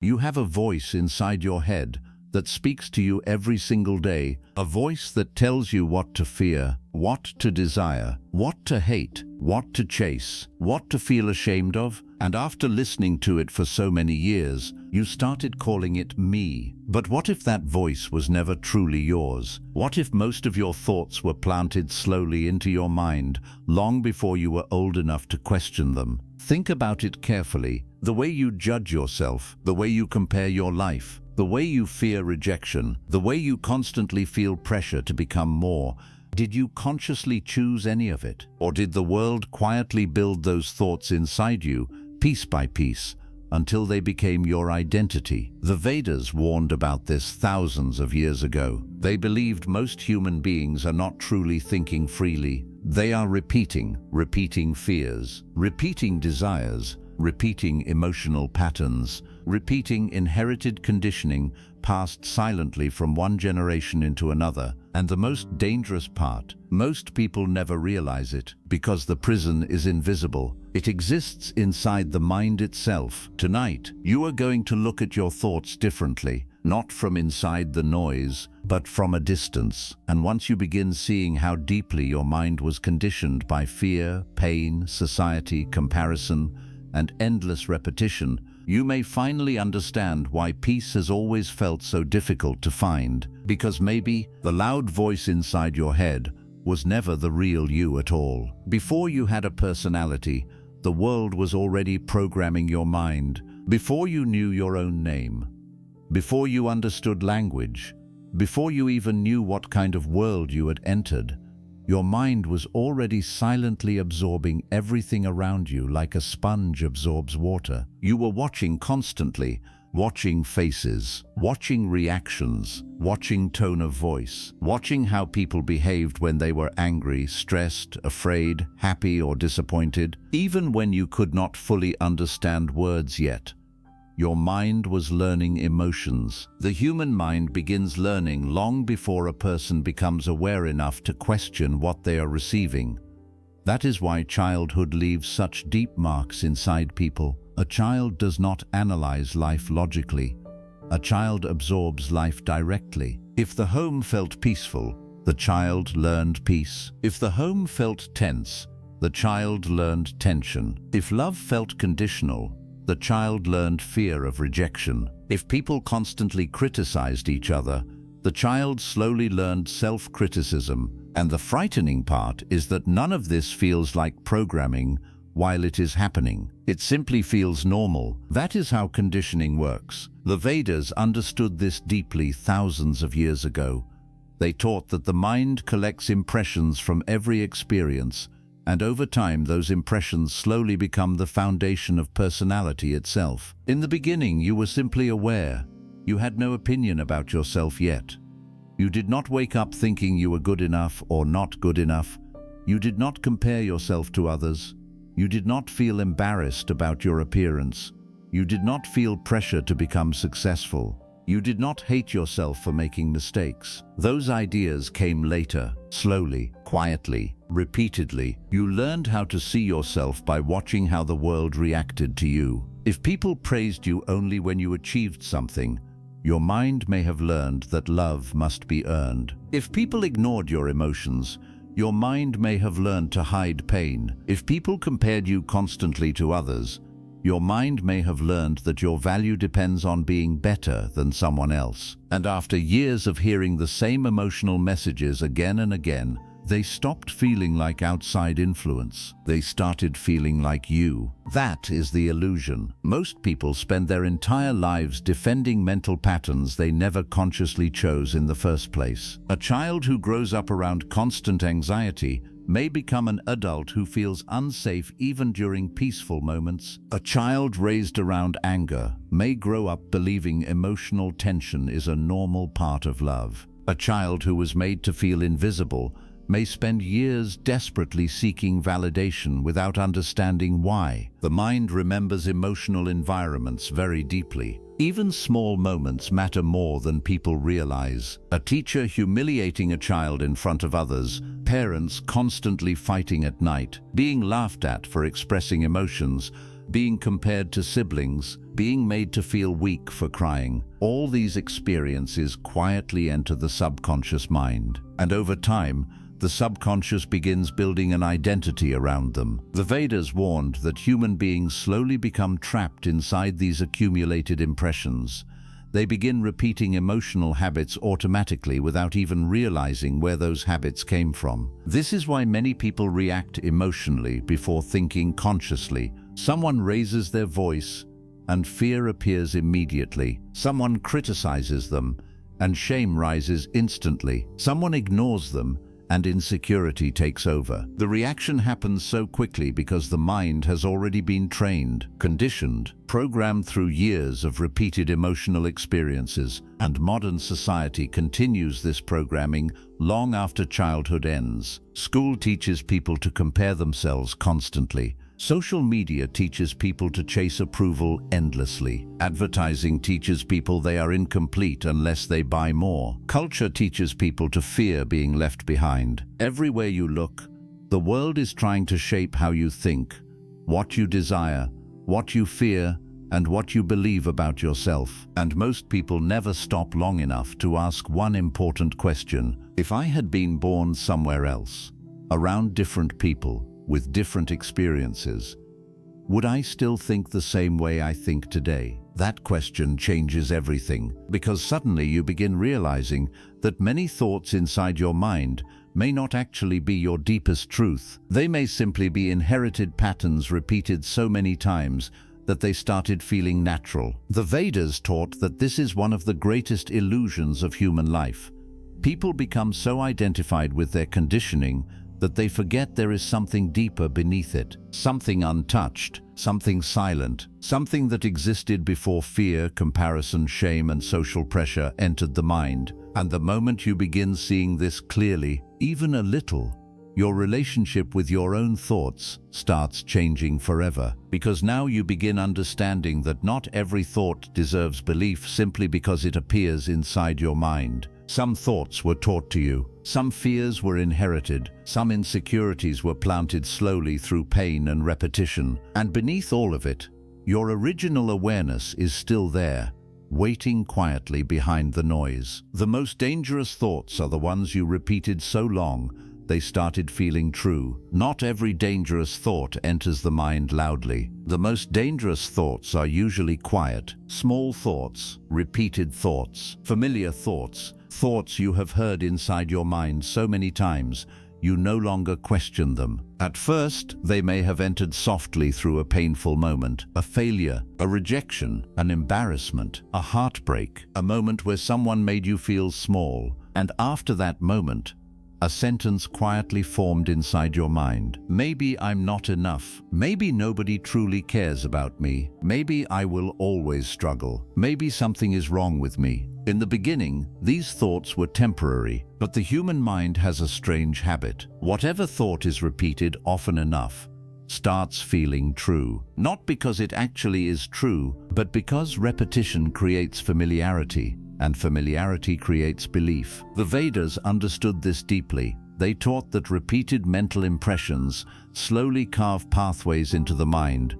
You have a voice inside your head that speaks to you every single day, a voice that tells you what to fear, what to desire, what to hate, what to chase, what to feel ashamed of. And after listening to it for so many years, you started calling it me. But what if that voice was never truly yours? What if most of your thoughts were planted slowly into your mind long before you were old enough to question them? Think about it carefully. The way you judge yourself, the way you compare your life, the way you fear rejection, the way you constantly feel pressure to become more. Did you consciously choose any of it? Or did the world quietly build those thoughts inside you, piece by piece, until they became your identity? The Vedas warned about this thousands of years ago. They believed most human beings are not truly thinking freely. They are repeating fears, repeating desires, repeating emotional patterns, repeating inherited conditioning passed silently from one generation into another. And the most dangerous part, most people never realize it because the prison is invisible. It exists inside the mind itself. Tonight, you are going to look at your thoughts differently, not from inside the noise, but from a distance. And once you begin seeing how deeply your mind was conditioned by fear, pain, society, comparison, and endless repetition, you may finally understand why peace has always felt so difficult to find. Because maybe the loud voice inside your head was never the real you at all. Before you had a personality, the world was already programming your mind. Before you knew your own name, before you understood language, before you even knew what kind of world you had entered, your mind was already silently absorbing everything around you like a sponge absorbs water. You were watching constantly, watching faces, watching reactions, watching tone of voice, watching how people behaved when they were angry, stressed, afraid, happy, or disappointed. Even when you could not fully understand words yet, your mind was learning emotions. The human mind begins learning long before a person becomes aware enough to question what they are receiving. That is why childhood leaves such deep marks inside people. A child does not analyze life logically. A child absorbs life directly. If the home felt peaceful, the child learned peace. If the home felt tense, the child learned tension. If love felt conditional, the child learned fear of rejection. If people constantly criticized each other, the child slowly learned self-criticism. And the frightening part is that none of this feels like programming while it is happening. It simply feels normal. That is how conditioning works. The Vedas understood this deeply thousands of years ago. They taught that the mind collects impressions from every experience, and over time those impressions slowly become the foundation of personality itself. In the beginning, you were simply aware. You had no opinion about yourself yet. You did not wake up thinking you were good enough or not good enough. You did not compare yourself to others. You did not feel embarrassed about your appearance. You did not feel pressure to become successful. You did not hate yourself for making mistakes. Those ideas came later, slowly, quietly, repeatedly. You learned how to see yourself by watching how the world reacted to you. If people praised you only when you achieved something, your mind may have learned that love must be earned. If people ignored your emotions, your mind may have learned to hide pain. If people compared you constantly to others, your mind may have learned that your value depends on being better than someone else. And after years of hearing the same emotional messages again and again, they stopped feeling like outside influence. They started feeling like you. That is the illusion. Most people spend their entire lives defending mental patterns they never consciously chose in the first place. A child who grows up around constant anxiety may become an adult who feels unsafe even during peaceful moments. A child raised around anger may grow up believing emotional tension is a normal part of love. A child who was made to feel invisible may spend years desperately seeking validation without understanding why. The mind remembers emotional environments very deeply. Even small moments matter more than people realize. A teacher humiliating a child in front of others, parents constantly fighting at night, being laughed at for expressing emotions, being compared to siblings, being made to feel weak for crying. All these experiences quietly enter the subconscious mind, and over time, the subconscious begins building an identity around them. The Vedas warned that human beings slowly become trapped inside these accumulated impressions. They begin repeating emotional habits automatically without even realizing where those habits came from. This is why many people react emotionally before thinking consciously. Someone raises their voice, and fear appears immediately. Someone criticizes them, and shame rises instantly. Someone ignores them, and insecurity takes over. The reaction happens so quickly because the mind has already been trained, conditioned, programmed through years of repeated emotional experiences, and modern society continues this programming long after childhood ends. School teaches people to compare themselves constantly. Social media teaches people to chase approval endlessly. Advertising teaches people they are incomplete unless they buy more. Culture teaches people to fear being left behind. Everywhere you look, the world is trying to shape how you think, what you desire, what you fear, and what you believe about yourself. And most people never stop long enough to ask one important question. If I had been born somewhere else, around different people, with different experiences, would I still think the same way I think today? That question changes everything, because suddenly you begin realizing that many thoughts inside your mind may not actually be your deepest truth. They may simply be inherited patterns repeated so many times that they started feeling natural. The Vedas taught that this is one of the greatest illusions of human life. People become so identified with their conditioning that they forget there is something deeper beneath it, something untouched, something silent, something that existed before fear, comparison, shame, and social pressure entered the mind. And the moment you begin seeing this clearly, even a little, your relationship with your own thoughts starts changing forever, because now you begin understanding that not every thought deserves belief simply because it appears inside your mind. Some thoughts were taught to you, some fears were inherited, some insecurities were planted slowly through pain and repetition, and beneath all of it, your original awareness is still there, waiting quietly behind the noise. The most dangerous thoughts are the ones you repeated so long they started feeling true. Not every dangerous thought enters the mind loudly. The most dangerous thoughts are usually quiet, small thoughts, repeated thoughts, familiar thoughts, thoughts you have heard inside your mind so many times, you no longer question them. At first, they may have entered softly through a painful moment, a failure, a rejection, an embarrassment, a heartbreak, a moment where someone made you feel small, and after that moment, a sentence quietly formed inside your mind. Maybe I'm not enough. Maybe nobody truly cares about me. Maybe I will always struggle. Maybe something is wrong with me. In the beginning, these thoughts were temporary, but the human mind has a strange habit. Whatever thought is repeated often enough starts feeling true. Not because it actually is true, but because repetition creates familiarity, and familiarity creates belief. The Vedas understood this deeply. They taught that repeated mental impressions slowly carve pathways into the mind.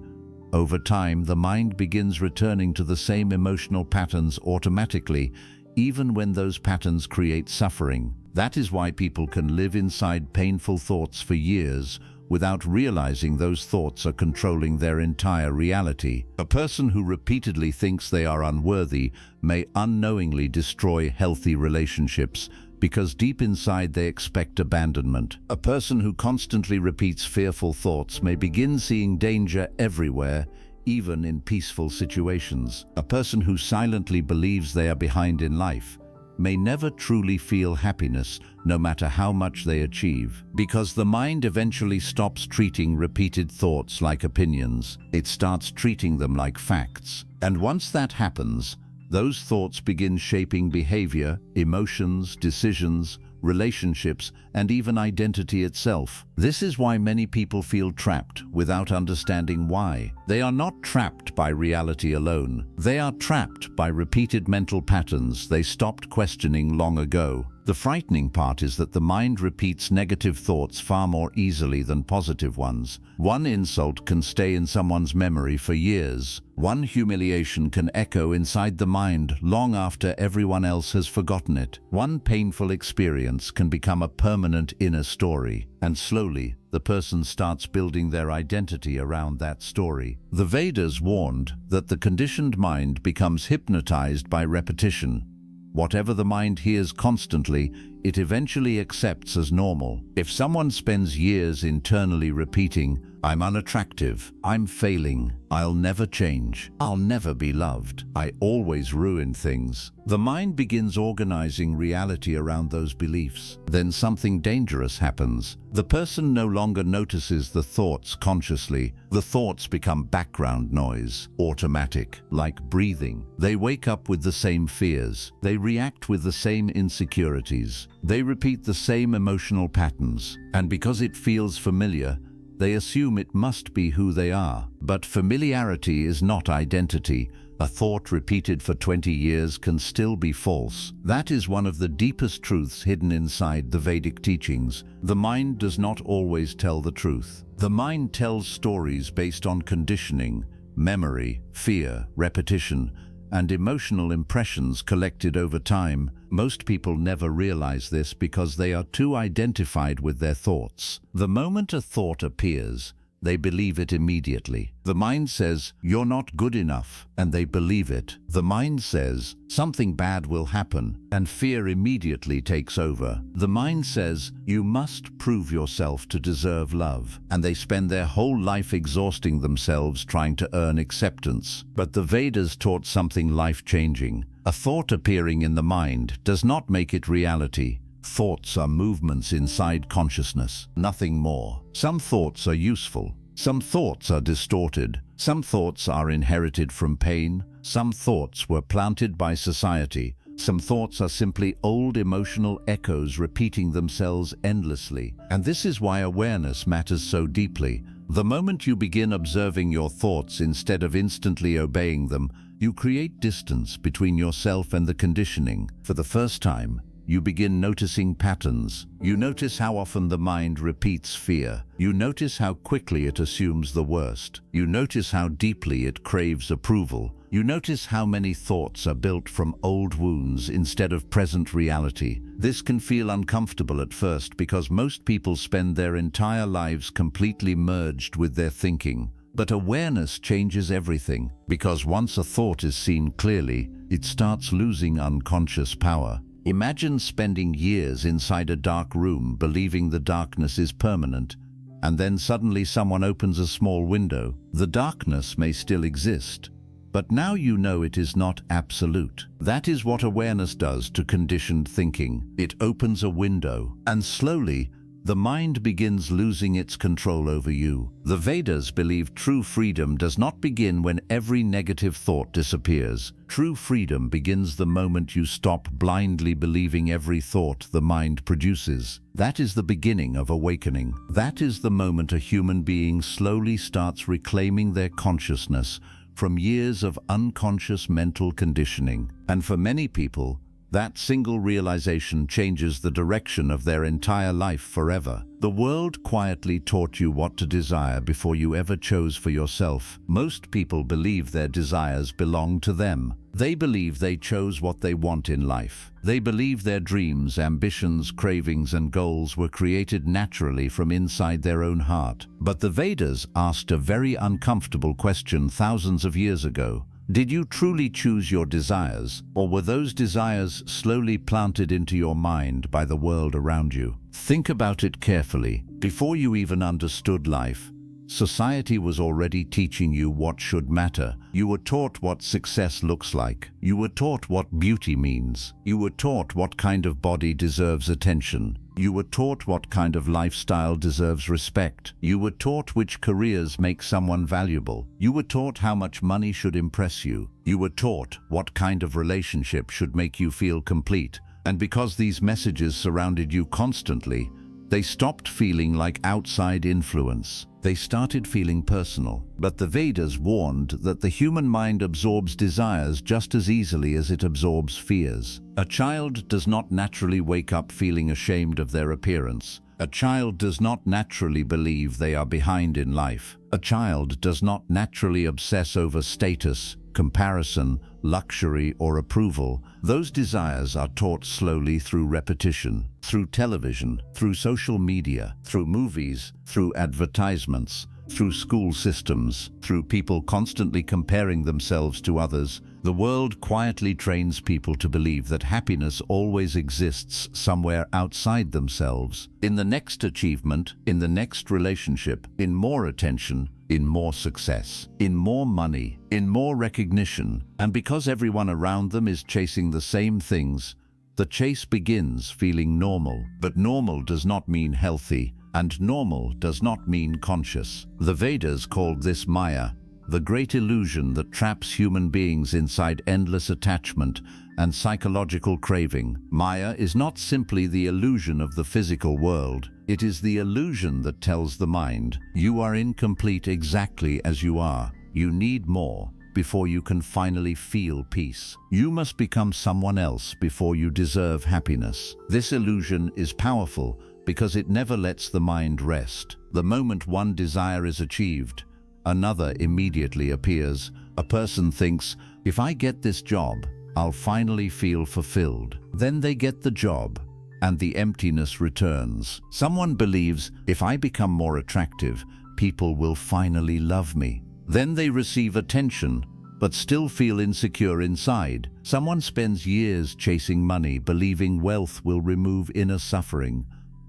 Over time, the mind begins returning to the same emotional patterns automatically, even when those patterns create suffering. That is why people can live inside painful thoughts for years without realizing those thoughts are controlling their entire reality. A person who repeatedly thinks they are unworthy may unknowingly destroy healthy relationships because deep inside they expect abandonment. A person who constantly repeats fearful thoughts may begin seeing danger everywhere, even in peaceful situations. A person who silently believes they are behind in life may never truly feel happiness, no matter how much they achieve. Because the mind eventually stops treating repeated thoughts like opinions. It starts treating them like facts. And once that happens, those thoughts begin shaping behavior, emotions, decisions, relationships, and even identity itself. This is why many people feel trapped without understanding why. They are not trapped by reality alone. They are trapped by repeated mental patterns they stopped questioning long ago. The frightening part is that the mind repeats negative thoughts far more easily than positive ones. One insult can stay in someone's memory for years. One humiliation can echo inside the mind long after everyone else has forgotten it. One painful experience can become a permanent inner story, and slowly, the person starts building their identity around that story. The Vedas warned that the conditioned mind becomes hypnotized by repetition. Whatever the mind hears constantly, it eventually accepts as normal. If someone spends years internally repeating, "I'm unattractive, I'm failing, I'll never change, I'll never be loved, I always ruin things," the mind begins organizing reality around those beliefs. Then something dangerous happens. The person no longer notices the thoughts consciously. The thoughts become background noise, automatic, like breathing. They wake up with the same fears. They react with the same insecurities. They repeat the same emotional patterns. And because it feels familiar, they assume it must be who they are. But familiarity is not identity. A thought repeated for 20 years can still be false. That is one of the deepest truths hidden inside the Vedic teachings. The mind does not always tell the truth. The mind tells stories based on conditioning, memory, fear, repetition, and emotional impressions collected over time. Most people never realize this because they are too identified with their thoughts. The moment a thought appears, they believe it immediately. The mind says, "You're not good enough," and they believe it. The mind says, "Something bad will happen," and fear immediately takes over. The mind says, "You must prove yourself to deserve love," and they spend their whole life exhausting themselves trying to earn acceptance. But the Vedas taught something life-changing. A thought appearing in the mind does not make it reality. Thoughts are movements inside consciousness, nothing more. Some thoughts are useful. Some thoughts are distorted. Some thoughts are inherited from pain. Some thoughts were planted by society. Some thoughts are simply old emotional echoes repeating themselves endlessly. And this is why awareness matters so deeply. The moment you begin observing your thoughts instead of instantly obeying them, you create distance between yourself and the conditioning. For the first time, you begin noticing patterns. You notice how often the mind repeats fear. You notice how quickly it assumes the worst. You notice how deeply it craves approval. You notice how many thoughts are built from old wounds instead of present reality. This can feel uncomfortable at first because most people spend their entire lives completely merged with their thinking. But awareness changes everything, because once a thought is seen clearly, it starts losing unconscious power. Imagine spending years inside a dark room believing the darkness is permanent, and then suddenly someone opens a small window. The darkness may still exist, but now you know it is not absolute. That is what awareness does to conditioned thinking. It opens a window, and slowly, the mind begins losing its control over you. The Vedas believe true freedom does not begin when every negative thought disappears. True freedom begins the moment you stop blindly believing every thought the mind produces. That is the beginning of awakening. That is the moment a human being slowly starts reclaiming their consciousness from years of unconscious mental conditioning. And for many people, that single realization changes the direction of their entire life forever. The world quietly taught you what to desire before you ever chose for yourself. Most people believe their desires belong to them. They believe they chose what they want in life. They believe their dreams, ambitions, cravings, and goals were created naturally from inside their own heart. But the Vedas asked a very uncomfortable question thousands of years ago. Did you truly choose your desires, or were those desires slowly planted into your mind by the world around you? Think about it carefully. Before you even understood life, society was already teaching you what should matter. You were taught what success looks like. You were taught what beauty means. You were taught what kind of body deserves attention. You were taught what kind of lifestyle deserves respect. You were taught which careers make someone valuable. You were taught how much money should impress you. You were taught what kind of relationship should make you feel complete. And because these messages surrounded you constantly, They stopped feeling like outside influence. They started feeling personal. But the Vedas warned that the human mind absorbs desires just as easily as it absorbs fears. A child does not naturally wake up feeling ashamed of their appearance. A child does not naturally believe they are behind in life. A child does not naturally obsess over status, comparison, luxury, or approval. Those desires are taught slowly through repetition, through television, through social media, through movies, through advertisements, through school systems, through people constantly comparing themselves to others. The world quietly trains people to believe that happiness always exists somewhere outside themselves, in the next achievement, in the next relationship, in more attention, in more success, in more money, in more recognition. And because everyone around them is chasing the same things, the chase begins feeling normal. But normal does not mean healthy, and normal does not mean conscious. The Vedas called this Maya, the great illusion that traps human beings inside endless attachment and psychological craving. Maya is not simply the illusion of the physical world. It is the illusion that tells the mind, you are incomplete exactly as you are. You need more before you can finally feel peace. You must become someone else before you deserve happiness. This illusion is powerful because it never lets the mind rest. The moment one desire is achieved, another immediately appears. A person thinks, if I get this job, I'll finally feel fulfilled. Then they get the job, and the emptiness returns. Someone believes, if I become more attractive, people will finally love me. Then they receive attention, but still feel insecure inside. Someone spends years chasing money, believing wealth will remove inner suffering,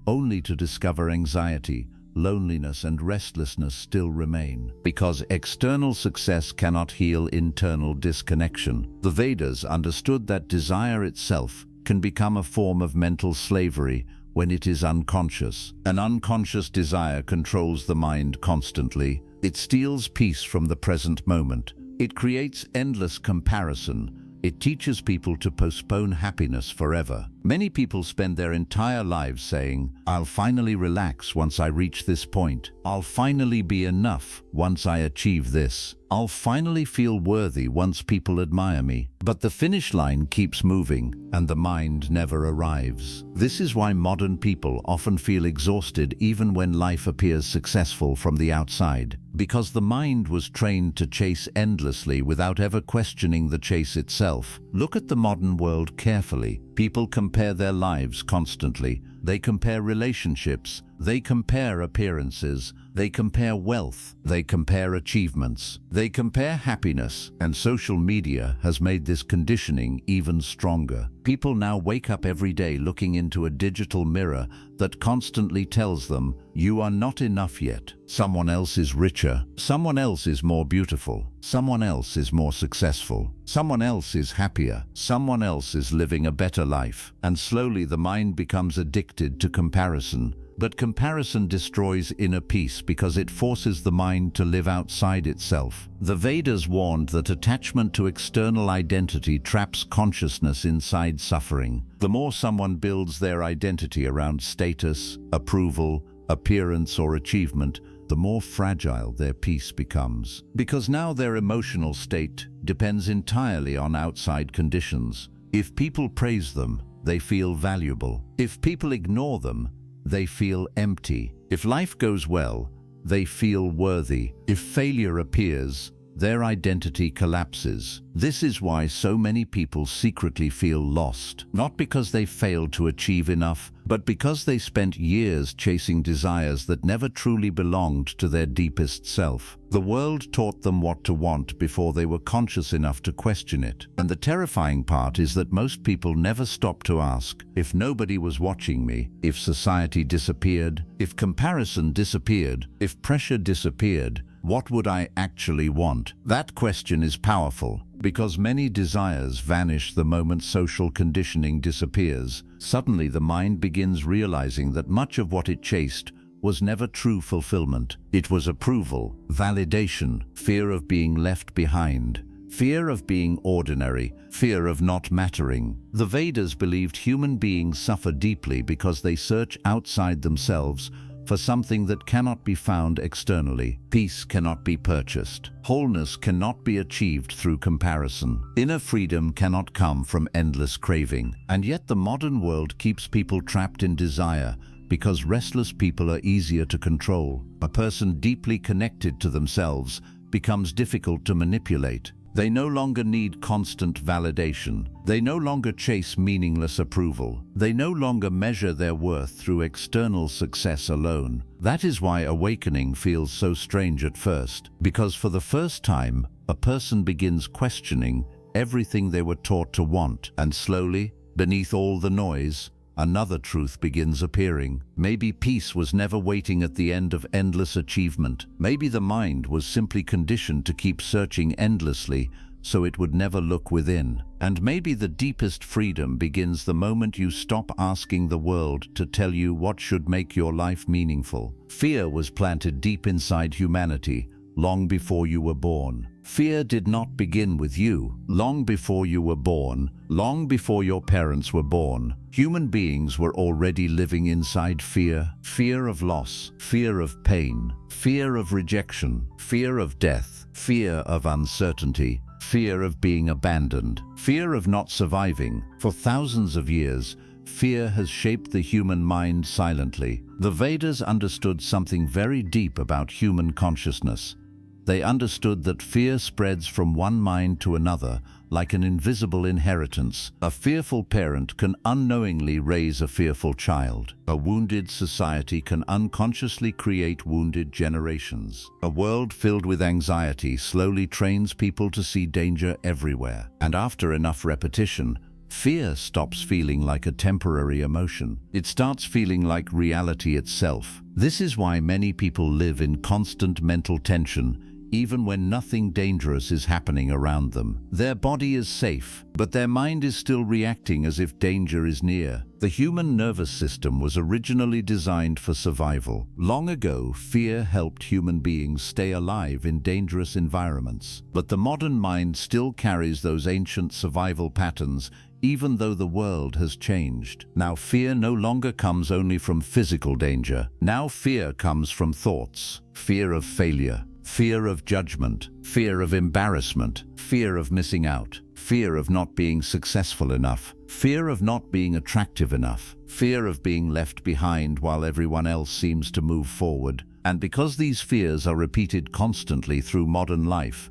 only to discover anxiety, loneliness, and restlessness still remain. Because external success cannot heal internal disconnection. The Vedas understood that desire itself can become a form of mental slavery when it is unconscious. An unconscious desire controls the mind constantly. It steals peace from the present moment. It creates endless comparison. It teaches people to postpone happiness forever. Many people spend their entire lives saying, I'll finally relax once I reach this point. I'll finally be enough once I achieve this. I'll finally feel worthy once people admire me. But the finish line keeps moving, and the mind never arrives. This is why modern people often feel exhausted even when life appears successful from the outside. Because the mind was trained to chase endlessly without ever questioning the chase itself. Look at the modern world carefully. People compare their lives constantly. They compare relationships. They compare appearances. They compare wealth. They compare achievements. They compare happiness. And social media has made this conditioning even stronger. People now wake up every day looking into a digital mirror that constantly tells them, you are not enough yet. Someone else is richer. Someone else is more beautiful. Someone else is more successful. Someone else is happier. Someone else is living a better life. And slowly the mind becomes addicted to comparison. But comparison destroys inner peace because it forces the mind to live outside itself. The Vedas warned that attachment to external identity traps consciousness inside suffering. The more someone builds their identity around status, approval, appearance, or achievement, the more fragile their peace becomes. Because now their emotional state depends entirely on outside conditions. If people praise them, they feel valuable. If people ignore them, they feel empty. If life goes well, they feel worthy. If failure appears, their identity collapses. This is why so many people secretly feel lost. Not because they failed to achieve enough, but because they spent years chasing desires that never truly belonged to their deepest self. The world taught them what to want before they were conscious enough to question it. And the terrifying part is that most people never stop to ask, if nobody was watching me, if society disappeared, if comparison disappeared, if pressure disappeared, what would I actually want? That question is powerful because many desires vanish the moment social conditioning disappears. Suddenly the mind begins realizing that much of what it chased was never true fulfillment. It was approval, validation, fear of being left behind, fear of being ordinary, fear of not mattering. The Vedas believed human beings suffer deeply because they search outside themselves for something that cannot be found externally. Peace cannot be purchased. Wholeness cannot be achieved through comparison. Inner freedom cannot come from endless craving. And yet the modern world keeps people trapped in desire because restless people are easier to control. A person deeply connected to themselves becomes difficult to manipulate. They no longer need constant validation. They no longer chase meaningless approval. They no longer measure their worth through external success alone. That is why awakening feels so strange at first, because for the first time, a person begins questioning everything they were taught to want, and slowly, beneath all the noise, another truth begins appearing. Maybe peace was never waiting at the end of endless achievement. Maybe the mind was simply conditioned to keep searching endlessly so it would never look within. And maybe the deepest freedom begins the moment you stop asking the world to tell you what should make your life meaningful. Fear was planted deep inside humanity long before you were born. Fear did not begin with you. Long before you were born, long before your parents were born, human beings were already living inside fear. Fear of loss, fear of pain, fear of rejection, fear of death, fear of uncertainty, fear of being abandoned, fear of not surviving. For thousands of years, fear has shaped the human mind silently. The Vedas understood something very deep about human consciousness. They understood that fear spreads from one mind to another like an invisible inheritance. A fearful parent can unknowingly raise a fearful child. A wounded society can unconsciously create wounded generations. A world filled with anxiety slowly trains people to see danger everywhere. And after enough repetition, fear stops feeling like a temporary emotion. It starts feeling like reality itself. This is why many people live in constant mental tension, even when nothing dangerous is happening around them. Their body is safe, but their mind is still reacting as if danger is near. The human nervous system was originally designed for survival. Long ago, fear helped human beings stay alive in dangerous environments. But the modern mind still carries those ancient survival patterns, even though the world has changed. Now fear no longer comes only from physical danger. Now fear comes from thoughts. Fear of failure, fear of judgment, fear of embarrassment, fear of missing out, fear of not being successful enough, fear of not being attractive enough, fear of being left behind while everyone else seems to move forward. And because these fears are repeated constantly through modern life,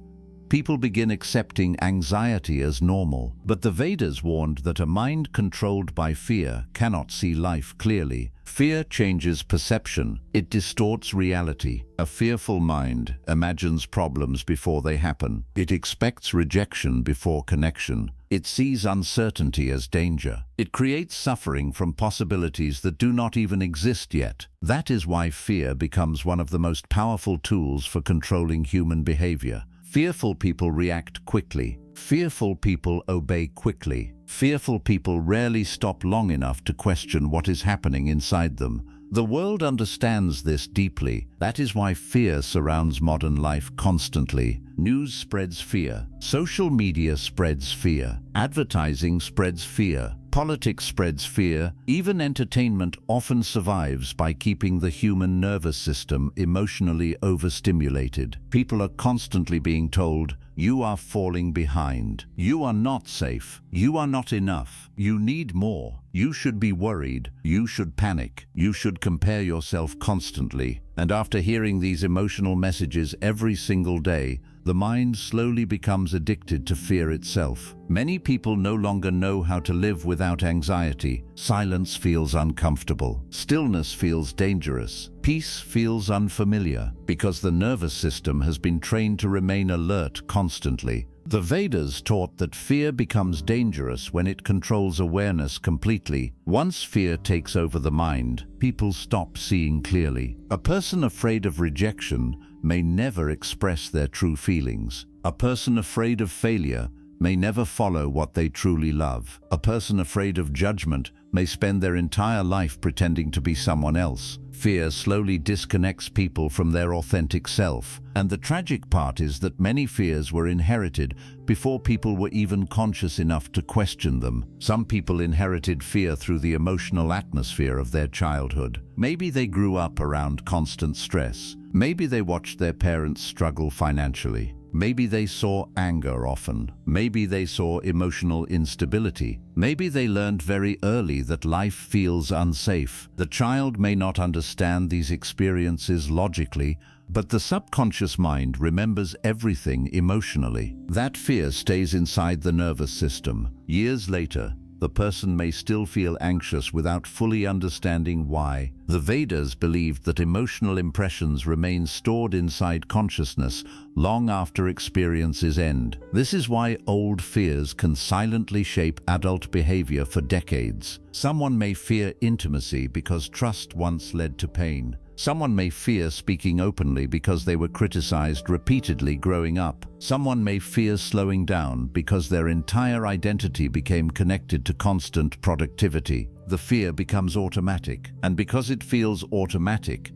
people begin accepting anxiety as normal. But the Vedas warned that a mind controlled by fear cannot see life clearly. Fear changes perception. It distorts reality. A fearful mind imagines problems before they happen. It expects rejection before connection. It sees uncertainty as danger. It creates suffering from possibilities that do not even exist yet. That is why fear becomes one of the most powerful tools for controlling human behavior. Fearful people react quickly. Fearful people obey quickly. Fearful people rarely stop long enough to question what is happening inside them. The world understands this deeply. That is why fear surrounds modern life constantly. News spreads fear. Social media spreads fear. Advertising spreads fear. Politics spreads fear. Even entertainment often survives by keeping the human nervous system emotionally overstimulated. People are constantly being told, "You are falling behind. You are not safe. You are not enough. You need more. You should be worried. You should panic. You should compare yourself constantly." And after hearing these emotional messages every single day, the mind slowly becomes addicted to fear itself. Many people no longer know how to live without anxiety. Silence feels uncomfortable. Stillness feels dangerous. Peace feels unfamiliar, because the nervous system has been trained to remain alert constantly. The Vedas taught that fear becomes dangerous when it controls awareness completely. Once fear takes over the mind, people stop seeing clearly. A person afraid of rejection may never express their true feelings. A person afraid of failure may never follow what they truly love. A person afraid of judgment may spend their entire life pretending to be someone else. Fear slowly disconnects people from their authentic self. And the tragic part is that many fears were inherited before people were even conscious enough to question them. Some people inherited fear through the emotional atmosphere of their childhood. Maybe they grew up around constant stress. Maybe they watched their parents struggle financially. Maybe they saw anger often. Maybe they saw emotional instability. Maybe they learned very early that life feels unsafe. The child may not understand these experiences logically, but the subconscious mind remembers everything emotionally. That fear stays inside the nervous system. Years later, the person may still feel anxious without fully understanding why. The Vedas believed that emotional impressions remain stored inside consciousness long after experiences end. This is why old fears can silently shape adult behavior for decades. Someone may fear intimacy because trust once led to pain. Someone may fear speaking openly because they were criticized repeatedly growing up. Someone may fear slowing down because their entire identity became connected to constant productivity. The fear becomes automatic, and because it feels automatic,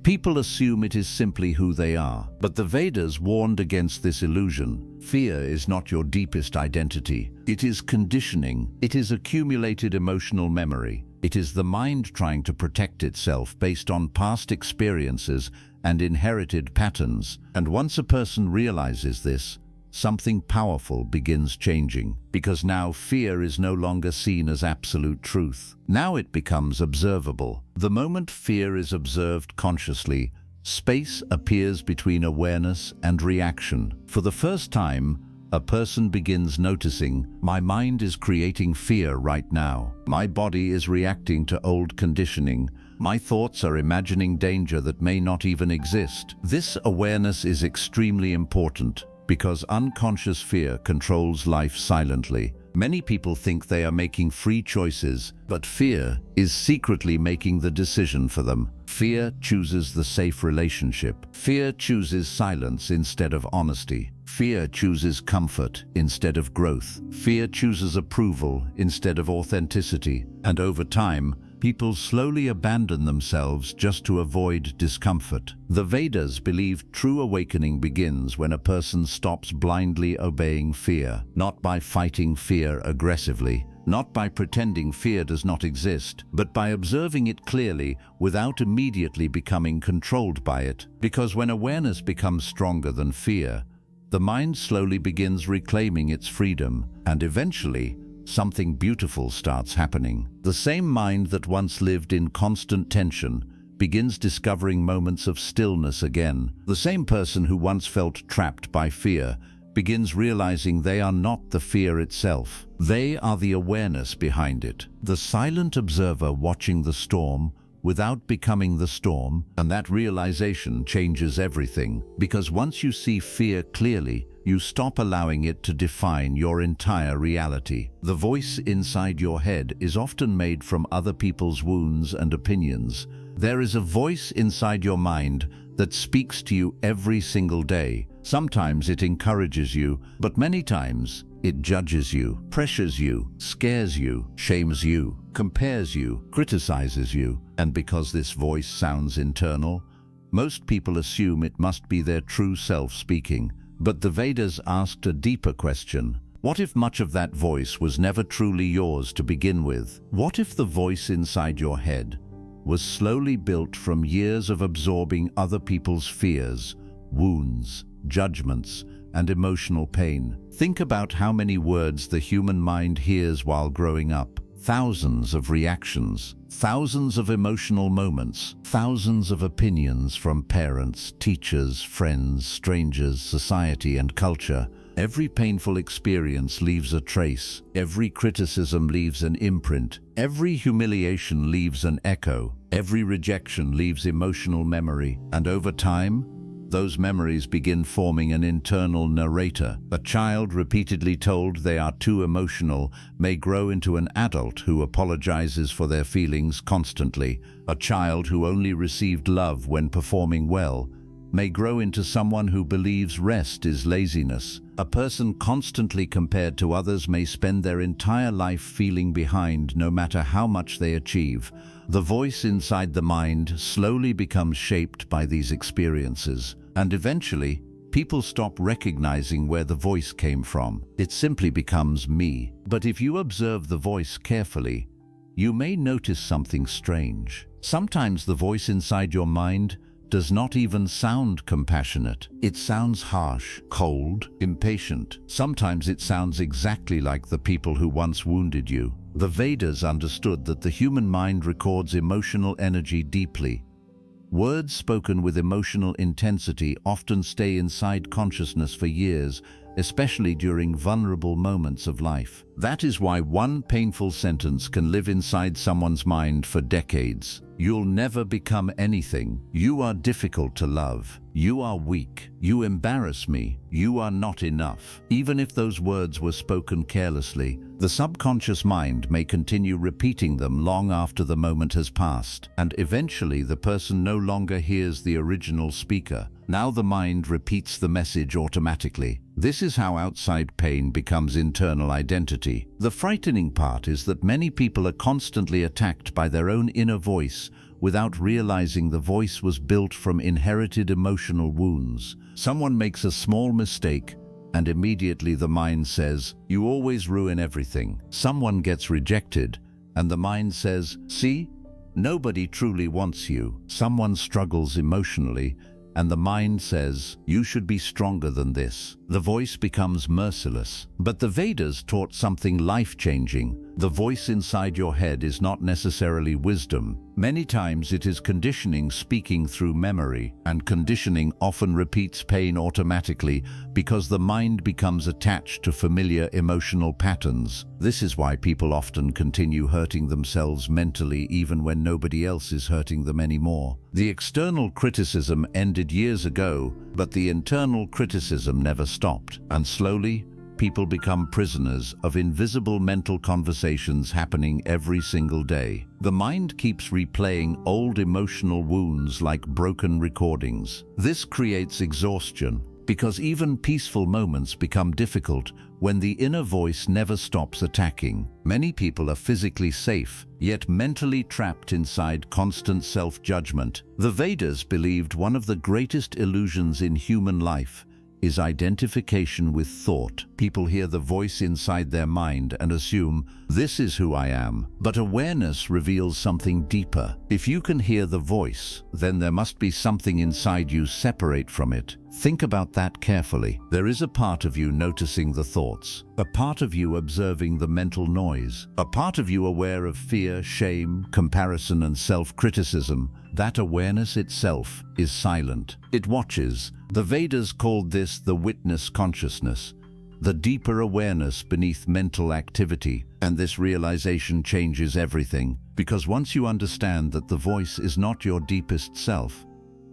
people assume it is simply who they are. But the Vedas warned against this illusion. Fear is not your deepest identity. It is conditioning. It is accumulated emotional memory. It is the mind trying to protect itself based on past experiences and inherited patterns. And once a person realizes this, something powerful begins changing, because now fear is no longer seen as absolute truth. Now it becomes observable. The moment fear is observed consciously, space appears between awareness and reaction. For the first time, a person begins noticing, my mind is creating fear right now. My body is reacting to old conditioning. My thoughts are imagining danger that may not even exist. This awareness is extremely important because unconscious fear controls life silently. Many people think they are making free choices, but fear is secretly making the decision for them. Fear chooses the safe relationship. Fear chooses silence instead of honesty. Fear chooses comfort instead of growth. Fear chooses approval instead of authenticity. And over time, people slowly abandon themselves just to avoid discomfort. The Vedas believe true awakening begins when a person stops blindly obeying fear, not by fighting fear aggressively, not by pretending fear does not exist, but by observing it clearly without immediately becoming controlled by it. Because when awareness becomes stronger than fear, the mind slowly begins reclaiming its freedom, and eventually, something beautiful starts happening. The same mind that once lived in constant tension begins discovering moments of stillness again. The same person who once felt trapped by fear begins realizing they are not the fear itself. They are the awareness behind it. The silent observer watching the storm without becoming the storm, and that realization changes everything. Because once you see fear clearly, you stop allowing it to define your entire reality. The voice inside your head is often made from other people's wounds and opinions. There is a voice inside your mind that speaks to you every single day. Sometimes it encourages you, but many times it judges you, pressures you, scares you, shames you, compares you, criticizes you. And because this voice sounds internal, most people assume it must be their true self speaking. But the Vedas asked a deeper question. What if much of that voice was never truly yours to begin with? What if the voice inside your head was slowly built from years of absorbing other people's fears, wounds, judgments, and emotional pain? Think about how many words the human mind hears while growing up. Thousands of reactions, thousands of emotional moments, thousands of opinions from parents, teachers, friends, strangers, society, and culture. Every painful experience leaves a trace. Every criticism leaves an imprint. Every humiliation leaves an echo. Every rejection leaves emotional memory. And over time, those memories begin forming an internal narrator. A child repeatedly told they are too emotional may grow into an adult who apologizes for their feelings constantly. A child who only received love when performing well may grow into someone who believes rest is laziness. A person constantly compared to others may spend their entire life feeling behind no matter how much they achieve. The voice inside the mind slowly becomes shaped by these experiences, and eventually, people stop recognizing where the voice came from. It simply becomes me. But if you observe the voice carefully, you may notice something strange. Sometimes the voice inside your mind does not even sound compassionate. It sounds harsh, cold, impatient. Sometimes it sounds exactly like the people who once wounded you. The Vedas understood that the human mind records emotional energy deeply. Words spoken with emotional intensity often stay inside consciousness for years, especially during vulnerable moments of life. That is why one painful sentence can live inside someone's mind for decades. You'll never become anything. You are difficult to love. You are weak. You embarrass me. You are not enough. Even if those words were spoken carelessly, the subconscious mind may continue repeating them long after the moment has passed, and eventually the person no longer hears the original speaker. Now the mind repeats the message automatically. This is how outside pain becomes internal identity. The frightening part is that many people are constantly attacked by their own inner voice without realizing the voice was built from inherited emotional wounds. Someone makes a small mistake, and immediately the mind says, "You always ruin everything." Someone gets rejected, and the mind says, "See, nobody truly wants you." Someone struggles emotionally, and the mind says, "You should be stronger than this." The voice becomes merciless. But the Vedas taught something life-changing. The voice inside your head is not necessarily wisdom. Many times it is conditioning speaking through memory, and conditioning often repeats pain automatically because the mind becomes attached to familiar emotional patterns. This is why people often continue hurting themselves mentally even when nobody else is hurting them anymore. The external criticism ended years ago, but the internal criticism never stopped, and slowly, people become prisoners of invisible mental conversations happening every single day. The mind keeps replaying old emotional wounds like broken recordings. This creates exhaustion, because even peaceful moments become difficult when the inner voice never stops attacking. Many people are physically safe, yet mentally trapped inside constant self-judgment. The Vedas believed one of the greatest illusions in human life is identification with thought. People hear the voice inside their mind and assume, "This is who I am." But awareness reveals something deeper. If you can hear the voice, then there must be something inside you separate from it. Think about that carefully. There is a part of you noticing the thoughts, a part of you observing the mental noise, a part of you aware of fear, shame, comparison, and self-criticism. That awareness itself is silent. It watches. The Vedas called this the witness consciousness, the deeper awareness beneath mental activity. And this realization changes everything, because once you understand that the voice is not your deepest self,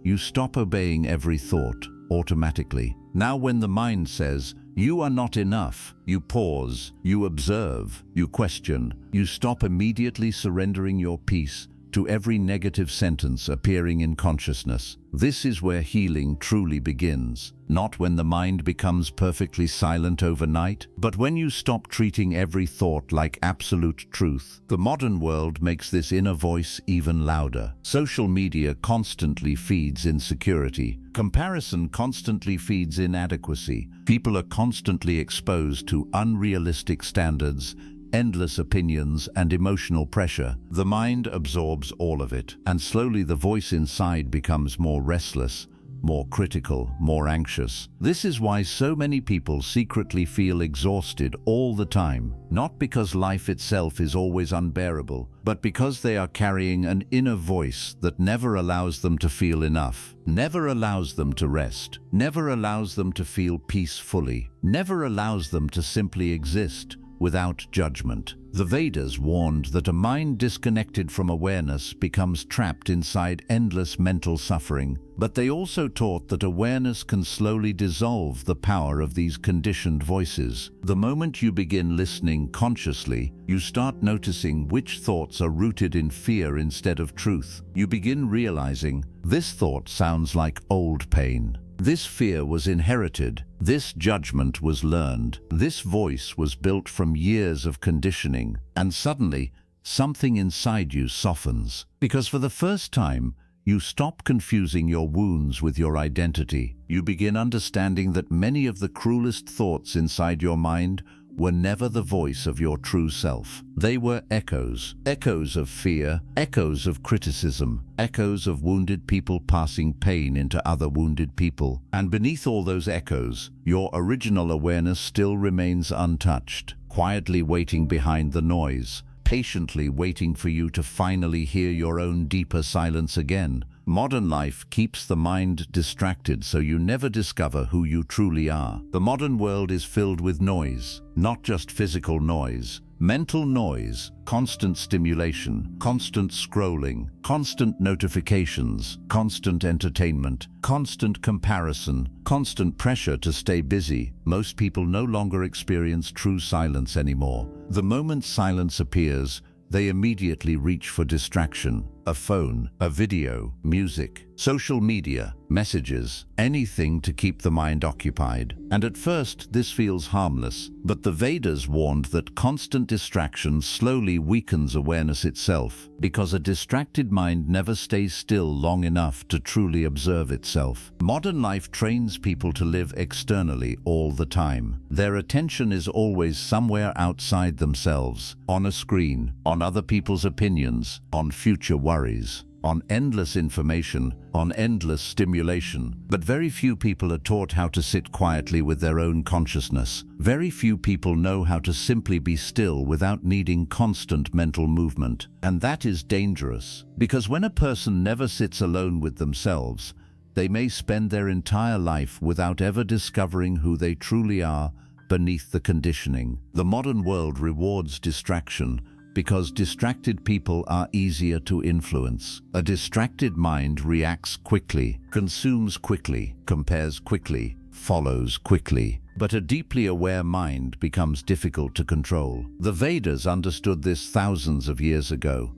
you stop obeying every thought automatically. Now when the mind says, "You are not enough," you pause, you observe, you question, you stop immediately surrendering your peace to every negative sentence appearing in consciousness. This is where healing truly begins, not when the mind becomes perfectly silent overnight, but when you stop treating every thought like absolute truth. The modern world makes this inner voice even louder. Social media constantly feeds insecurity. Comparison constantly feeds inadequacy. People are constantly exposed to unrealistic standards, endless opinions, and emotional pressure. The mind absorbs all of it, and slowly the voice inside becomes more restless, more critical, more anxious. This is why so many people secretly feel exhausted all the time, not because life itself is always unbearable, but because they are carrying an inner voice that never allows them to feel enough, never allows them to rest, never allows them to feel peace fully, never allows them to simply exist without judgment. The Vedas warned that a mind disconnected from awareness becomes trapped inside endless mental suffering, but they also taught that awareness can slowly dissolve the power of these conditioned voices. The moment you begin listening consciously, you start noticing which thoughts are rooted in fear instead of truth. You begin realizing, this thought sounds like old pain. This fear was inherited. This judgment was learned. This voice was built from years of conditioning. And suddenly, something inside you softens. Because for the first time, you stop confusing your wounds with your identity. You begin understanding that many of the cruelest thoughts inside your mind were never the voice of your true self. They were echoes. Echoes of fear, echoes of criticism, echoes of wounded people passing pain into other wounded people. And beneath all those echoes, your original awareness still remains untouched, quietly waiting behind the noise, patiently waiting for you to finally hear your own deeper silence again. Modern life keeps the mind distracted so you never discover who you truly are. The modern world is filled with noise, not just physical noise, mental noise, constant stimulation, constant scrolling, constant notifications, constant entertainment, constant comparison, constant pressure to stay busy. Most people no longer experience true silence anymore. The moment silence appears, they immediately reach for distraction. A phone, a video, music, social media, messages, anything to keep the mind occupied. And at first, this feels harmless, but the Vedas warned that constant distraction slowly weakens awareness itself, because a distracted mind never stays still long enough to truly observe itself. Modern life trains people to live externally all the time. Their attention is always somewhere outside themselves, on a screen, on other people's opinions, on future worries, on endless information, on endless stimulation. But very few people are taught how to sit quietly with their own consciousness. Very few people know how to simply be still without needing constant mental movement. And that is dangerous, because when a person never sits alone with themselves, they may spend their entire life without ever discovering who they truly are beneath the conditioning. The modern world rewards distraction, because distracted people are easier to influence. A distracted mind reacts quickly, consumes quickly, compares quickly, follows quickly. But a deeply aware mind becomes difficult to control. The Vedas understood this thousands of years ago.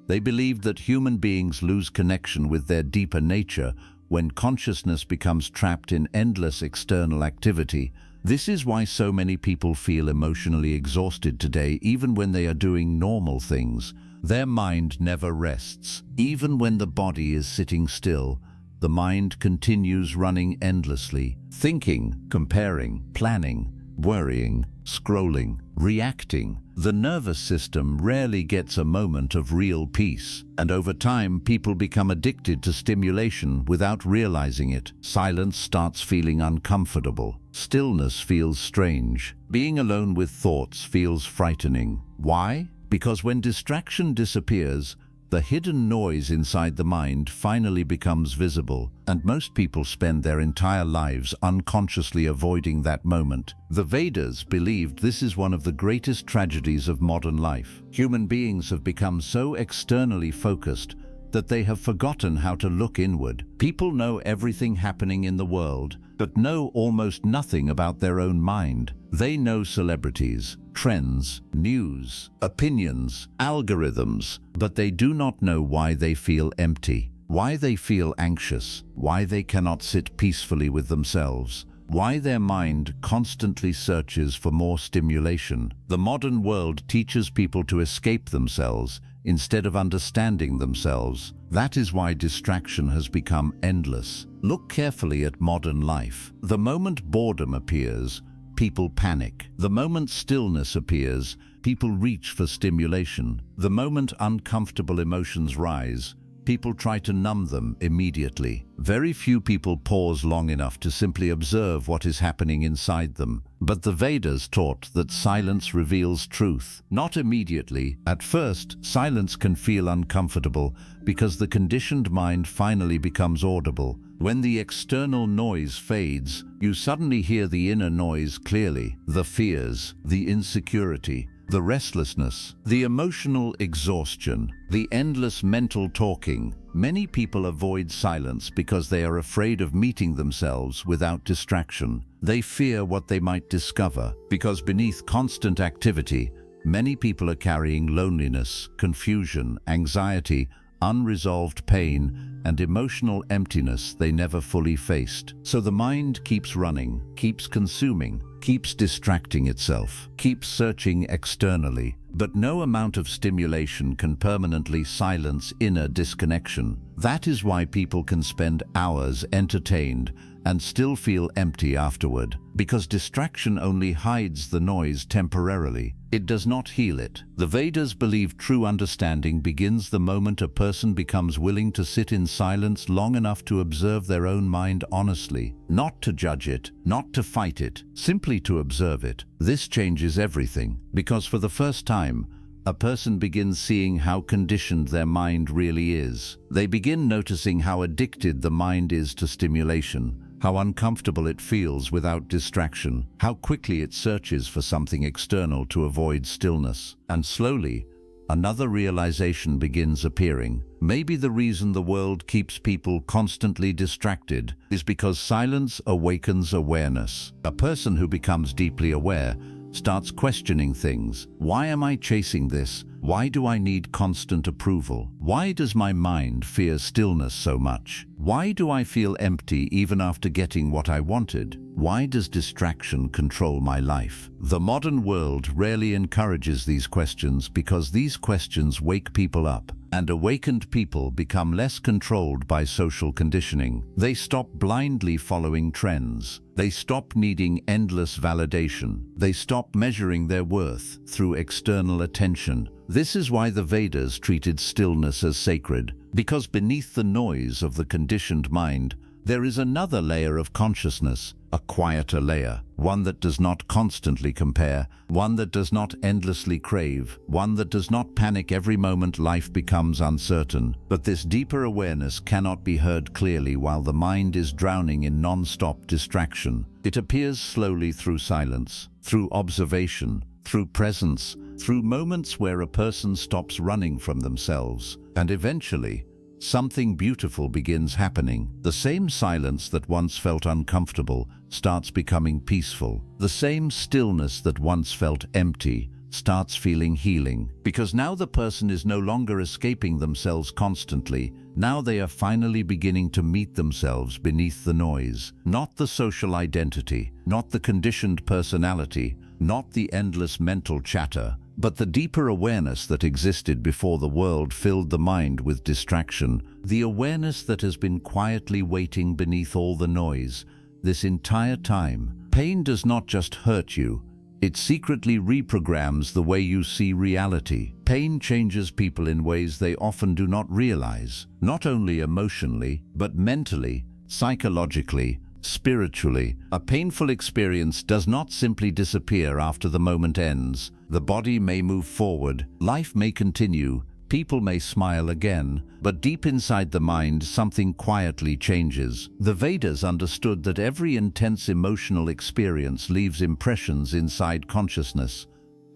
They believed that human beings lose connection with their deeper nature when consciousness becomes trapped in endless external activity. This is why so many people feel emotionally exhausted today, even when they are doing normal things. Their mind never rests. Even when the body is sitting still, the mind continues running endlessly, thinking, comparing, planning, worrying, scrolling, reacting. The nervous system rarely gets a moment of real peace, and over time people become addicted to stimulation without realizing it. Silence starts feeling uncomfortable. Stillness feels strange. Being alone with thoughts feels frightening. Why? Because when distraction disappears, the hidden noise inside the mind finally becomes visible, and most people spend their entire lives unconsciously avoiding that moment. The Vedas believed this is one of the greatest tragedies of modern life. Human beings have become so externally focused that they have forgotten how to look inward. People know everything happening in the world, but know almost nothing about their own mind. They know celebrities, trends, news, opinions, algorithms, but they do not know why they feel empty, why they feel anxious, why they cannot sit peacefully with themselves, why their mind constantly searches for more stimulation. The modern world teaches people to escape themselves instead of understanding themselves. That is why distraction has become endless. Look carefully at modern life. The moment boredom appears, people panic. The moment stillness appears, people reach for stimulation. The moment uncomfortable emotions rise, people try to numb them immediately. Very few people pause long enough to simply observe what is happening inside them. But the Vedas taught that silence reveals truth. Not immediately. At first, silence can feel uncomfortable because the conditioned mind finally becomes audible. When the external noise fades, you suddenly hear the inner noise clearly. The fears, the insecurity, the restlessness, the emotional exhaustion, the endless mental talking. Many people avoid silence because they are afraid of meeting themselves without distraction. They fear what they might discover, because beneath constant activity, many people are carrying loneliness, confusion, anxiety, unresolved pain, and emotional emptiness they never fully faced. So the mind keeps running, keeps consuming, keeps distracting itself, keeps searching externally. But no amount of stimulation can permanently silence inner disconnection. That is why people can spend hours entertained and still feel empty afterward, because distraction only hides the noise temporarily. It does not heal it. The Vedas believe true understanding begins the moment a person becomes willing to sit in silence long enough to observe their own mind honestly, not to judge it, not to fight it, simply to observe it. This changes everything, because for the first time, a person begins seeing how conditioned their mind really is. They begin noticing how addicted the mind is to stimulation, how uncomfortable it feels without distraction, how quickly it searches for something external to avoid stillness. And slowly, another realization begins appearing. Maybe the reason the world keeps people constantly distracted is because silence awakens awareness. A person who becomes deeply aware starts questioning things. Why am I chasing this? Why do I need constant approval? Why does my mind fear stillness so much? Why do I feel empty even after getting what I wanted? Why does distraction control my life? The modern world rarely encourages these questions because these questions wake people up, and awakened people become less controlled by social conditioning. They stop blindly following trends. They stop needing endless validation. They stop measuring their worth through external attention. This is why the Vedas treated stillness as sacred, because beneath the noise of the conditioned mind, there is another layer of consciousness, a quieter layer, one that does not constantly compare, one that does not endlessly crave, one that does not panic every moment life becomes uncertain. But this deeper awareness cannot be heard clearly while the mind is drowning in non-stop distraction. It appears slowly through silence, through observation, through presence, through moments where a person stops running from themselves, and eventually, something beautiful begins happening. The same silence that once felt uncomfortable starts becoming peaceful. The same stillness that once felt empty starts feeling healing. Because now the person is no longer escaping themselves constantly. Now they are finally beginning to meet themselves beneath the noise. Not the social identity, not the conditioned personality, not the endless mental chatter, but the deeper awareness that existed before the world filled the mind with distraction, the awareness that has been quietly waiting beneath all the noise this entire time. Pain does not just hurt you, it secretly reprograms the way you see reality. Pain changes people in ways they often do not realize, not only emotionally, but mentally, psychologically, spiritually. A painful experience does not simply disappear after the moment ends. The body may move forward, life may continue, people may smile again, but deep inside the mind something quietly changes. The Vedas understood that every intense emotional experience leaves impressions inside consciousness,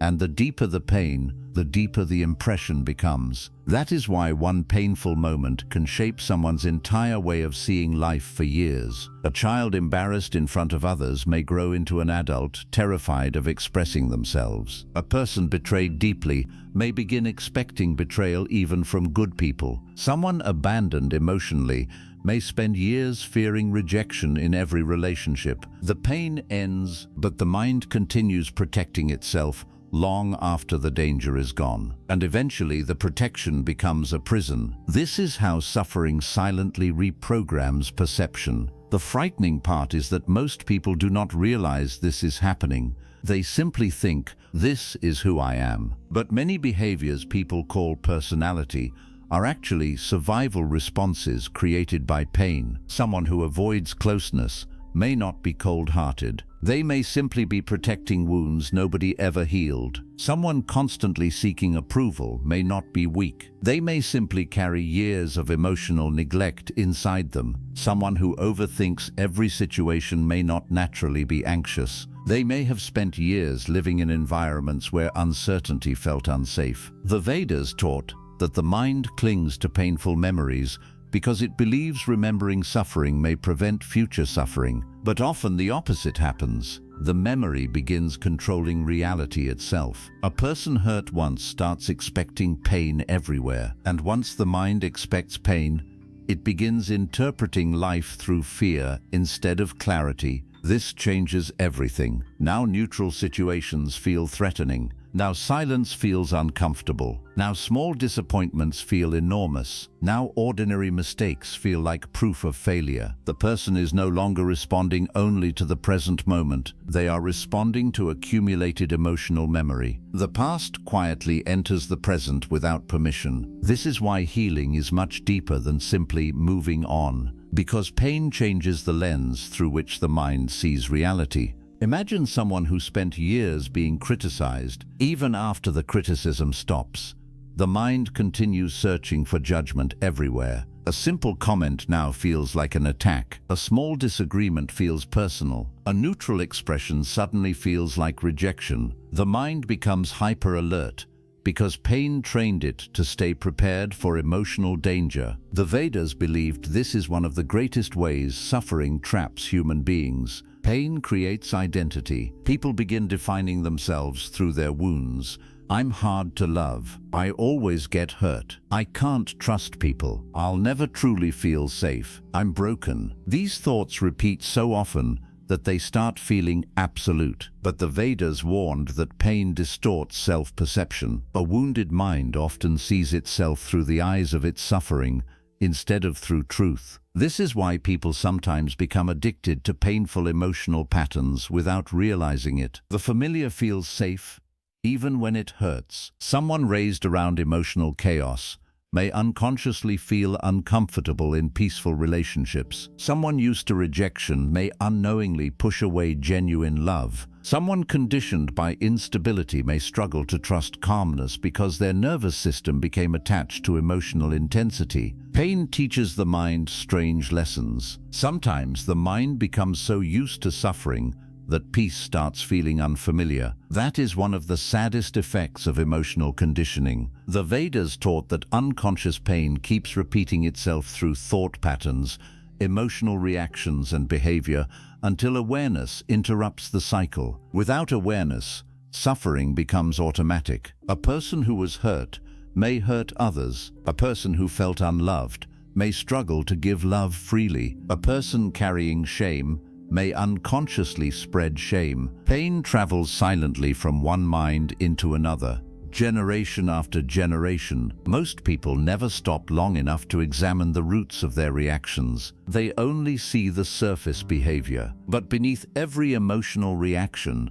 and the deeper the pain, the deeper the impression becomes. That is why one painful moment can shape someone's entire way of seeing life for years. A child embarrassed in front of others may grow into an adult terrified of expressing themselves. A person betrayed deeply may begin expecting betrayal even from good people. Someone abandoned emotionally may spend years fearing rejection in every relationship. The pain ends, but the mind continues protecting itself long after the danger is gone. And eventually the protection becomes a prison. This is how suffering silently reprograms perception. The frightening part is that most people do not realize this is happening. They simply think, this is who I am. But many behaviors people call personality are actually survival responses created by pain. Someone who avoids closeness may not be cold-hearted. They may simply be protecting wounds nobody ever healed. Someone constantly seeking approval may not be weak. They may simply carry years of emotional neglect inside them. Someone who overthinks every situation may not naturally be anxious. They may have spent years living in environments where uncertainty felt unsafe. The Vedas taught that the mind clings to painful memories because it believes remembering suffering may prevent future suffering. But often the opposite happens. The memory begins controlling reality itself. A person hurt once starts expecting pain everywhere, and once the mind expects pain, It begins interpreting life through fear instead of clarity. This changes everything. Now neutral situations feel threatening. Now silence feels uncomfortable. Now small disappointments feel enormous. Now ordinary mistakes feel like proof of failure. The person is no longer responding only to the present moment. They are responding to accumulated emotional memory. The past quietly enters the present without permission. This is why healing is much deeper than simply moving on, because pain changes the lens through which the mind sees reality. Imagine someone who spent years being criticized. Even after the criticism stops, the mind continues searching for judgment everywhere. A simple comment now feels like an attack. A small disagreement feels personal. A neutral expression suddenly feels like rejection. The mind becomes hyper-alert because pain trained it to stay prepared for emotional danger. The Vedas believed this is one of the greatest ways suffering traps human beings. Pain creates identity. People begin defining themselves through their wounds. I'm hard to love. I always get hurt. I can't trust people. I'll never truly feel safe. I'm broken. These thoughts repeat so often that they start feeling absolute. But the Vedas warned that pain distorts self-perception. A wounded mind often sees itself through the eyes of its suffering instead of through truth. This is why people sometimes become addicted to painful emotional patterns without realizing it. The familiar feels safe, even when it hurts. Someone raised around emotional chaos may unconsciously feel uncomfortable in peaceful relationships. Someone used to rejection may unknowingly push away genuine love. Someone conditioned by instability may struggle to trust calmness because their nervous system became attached to emotional intensity. Pain teaches the mind strange lessons. Sometimes the mind becomes so used to suffering that peace starts feeling unfamiliar. That is one of the saddest effects of emotional conditioning. The Vedas taught that unconscious pain keeps repeating itself through thought patterns, emotional reactions and behavior until awareness interrupts the cycle. Without awareness, suffering becomes automatic. A person who was hurt may hurt others. A person who felt unloved may struggle to give love freely. A person carrying shame may unconsciously spread shame. Pain travels silently from one mind into another, generation after generation. Most people never stop long enough to examine the roots of their reactions. They only see the surface behavior. But beneath every emotional reaction,